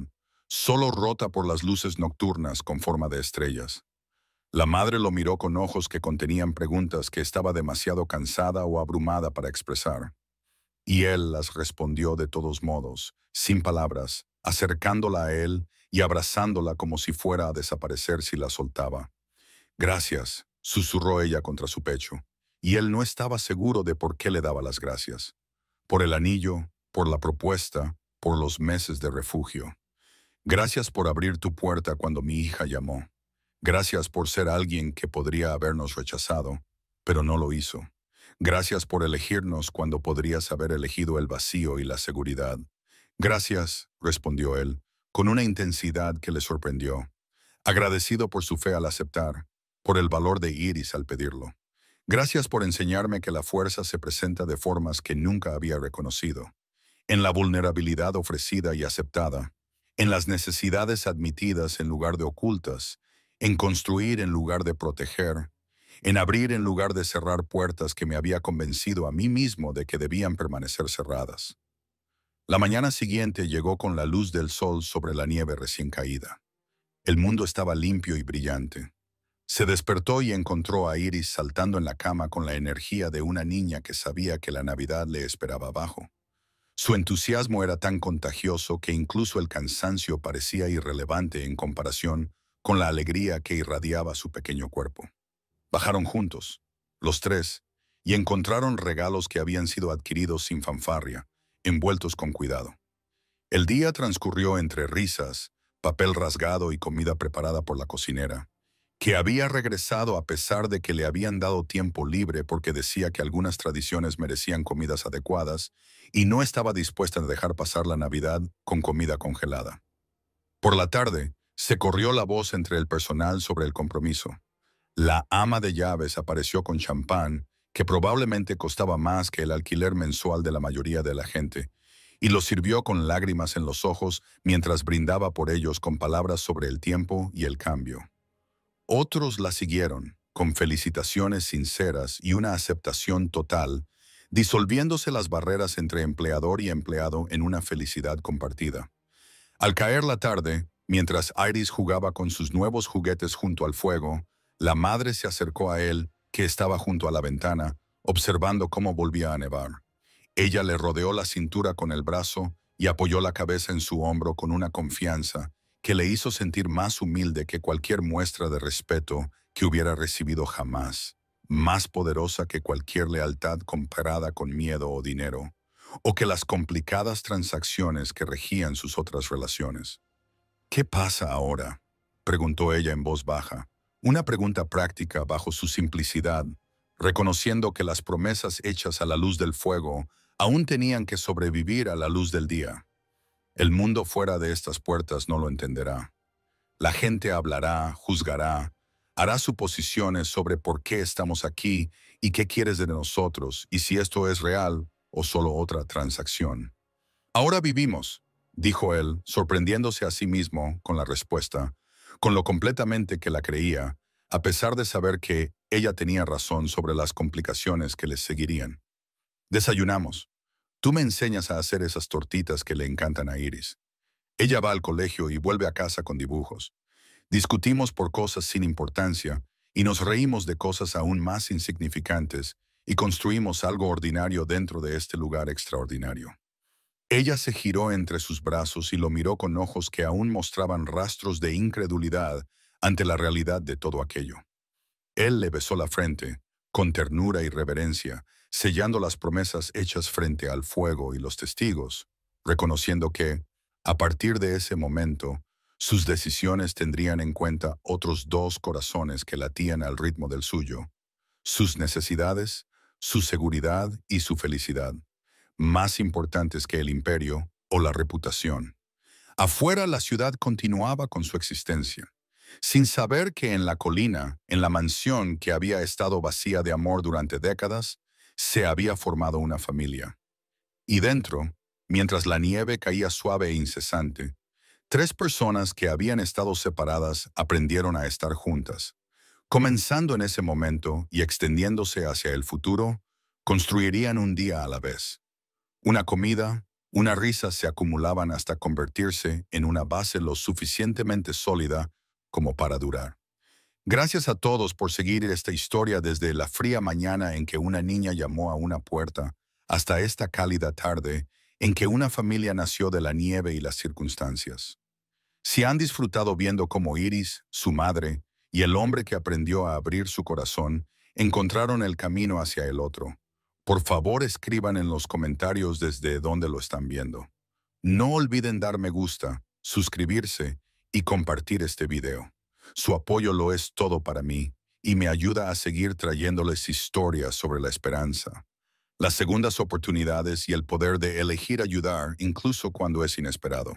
solo rota por las luces nocturnas con forma de estrellas. La madre lo miró con ojos que contenían preguntas que estaba demasiado cansada o abrumada para expresar. Y él las respondió de todos modos, sin palabras, acercándola a él y abrazándola como si fuera a desaparecer si la soltaba. «Gracias», susurró ella contra su pecho, y él no estaba seguro de por qué le daba las gracias. Por el anillo, por la propuesta, por los meses de refugio. «Gracias por abrir tu puerta cuando mi hija llamó. Gracias por ser alguien que podría habernos rechazado, pero no lo hizo. Gracias por elegirnos cuando podrías haber elegido el vacío y la seguridad». «Gracias», respondió él, con una intensidad que le sorprendió, agradecido por su fe al aceptar, por el valor de Iris al pedirlo. Gracias por enseñarme que la fuerza se presenta de formas que nunca había reconocido. En la vulnerabilidad ofrecida y aceptada, en las necesidades admitidas en lugar de ocultas, en construir en lugar de proteger, en abrir en lugar de cerrar puertas que me había convencido a mí mismo de que debían permanecer cerradas. La mañana siguiente llegó con la luz del sol sobre la nieve recién caída. El mundo estaba limpio y brillante. Se despertó y encontró a Iris saltando en la cama con la energía de una niña que sabía que la Navidad le esperaba abajo. Su entusiasmo era tan contagioso que incluso el cansancio parecía irrelevante en comparación con la alegría que irradiaba su pequeño cuerpo. Bajaron juntos, los tres, y encontraron regalos que habían sido adquiridos sin fanfarria, envueltos con cuidado. El día transcurrió entre risas, papel rasgado y comida preparada por la cocinera, que había regresado a pesar de que le habían dado tiempo libre porque decía que algunas tradiciones merecían comidas adecuadas y no estaba dispuesta a dejar pasar la Navidad con comida congelada. Por la tarde, se corrió la voz entre el personal sobre el compromiso. La ama de llaves apareció con champán, que probablemente costaba más que el alquiler mensual de la mayoría de la gente, y los sirvió con lágrimas en los ojos mientras brindaba por ellos con palabras sobre el tiempo y el cambio. Otros la siguieron, con felicitaciones sinceras y una aceptación total, disolviéndose las barreras entre empleador y empleado en una felicidad compartida. Al caer la tarde, mientras Iris jugaba con sus nuevos juguetes junto al fuego, la madre se acercó a él, que estaba junto a la ventana, observando cómo volvía a nevar. Ella le rodeó la cintura con el brazo y apoyó la cabeza en su hombro con una confianza que le hizo sentir más humilde que cualquier muestra de respeto que hubiera recibido jamás, más poderosa que cualquier lealtad comparada con miedo o dinero, o que las complicadas transacciones que regían sus otras relaciones. ¿Qué pasa ahora?, preguntó ella en voz baja, una pregunta práctica bajo su simplicidad, reconociendo que las promesas hechas a la luz del fuego aún tenían que sobrevivir a la luz del día. El mundo fuera de estas puertas no lo entenderá. La gente hablará, juzgará, hará suposiciones sobre por qué estamos aquí y qué quieres de nosotros y si esto es real o solo otra transacción. Ahora vivimos, dijo él, sorprendiéndose a sí mismo con la respuesta, con lo completamente que la creía, a pesar de saber que ella tenía razón sobre las complicaciones que les seguirían. Desayunamos. Tú me enseñas a hacer esas tortitas que le encantan a Iris. Ella va al colegio y vuelve a casa con dibujos. Discutimos por cosas sin importancia y nos reímos de cosas aún más insignificantes y construimos algo ordinario dentro de este lugar extraordinario. Ella se giró entre sus brazos y lo miró con ojos que aún mostraban rastros de incredulidad ante la realidad de todo aquello. Él le besó la frente, con ternura y reverencia, sellando las promesas hechas frente al fuego y los testigos, reconociendo que, a partir de ese momento, sus decisiones tendrían en cuenta otros dos corazones que latían al ritmo del suyo, sus necesidades, su seguridad y su felicidad, más importantes que el imperio o la reputación. Afuera la ciudad continuaba con su existencia, sin saber que en la colina, en la mansión que había estado vacía de amor durante décadas, se había formado una familia. Y dentro, mientras la nieve caía suave e incesante, tres personas que habían estado separadas aprendieron a estar juntas. Comenzando en ese momento y extendiéndose hacia el futuro, construirían un día a la vez. Una comida, una risa se acumulaban hasta convertirse en una base lo suficientemente sólida como para durar. Gracias a todos por seguir esta historia desde la fría mañana en que una niña llamó a una puerta hasta esta cálida tarde en que una familia nació de la nieve y las circunstancias. Si han disfrutado viendo cómo Iris, su madre, y el hombre que aprendió a abrir su corazón encontraron el camino hacia el otro, por favor escriban en los comentarios desde dónde lo están viendo. No olviden dar me gusta, suscribirse y compartir este video. Su apoyo lo es todo para mí y me ayuda a seguir trayéndoles historias sobre la esperanza, las segundas oportunidades y el poder de elegir ayudar incluso cuando es inesperado.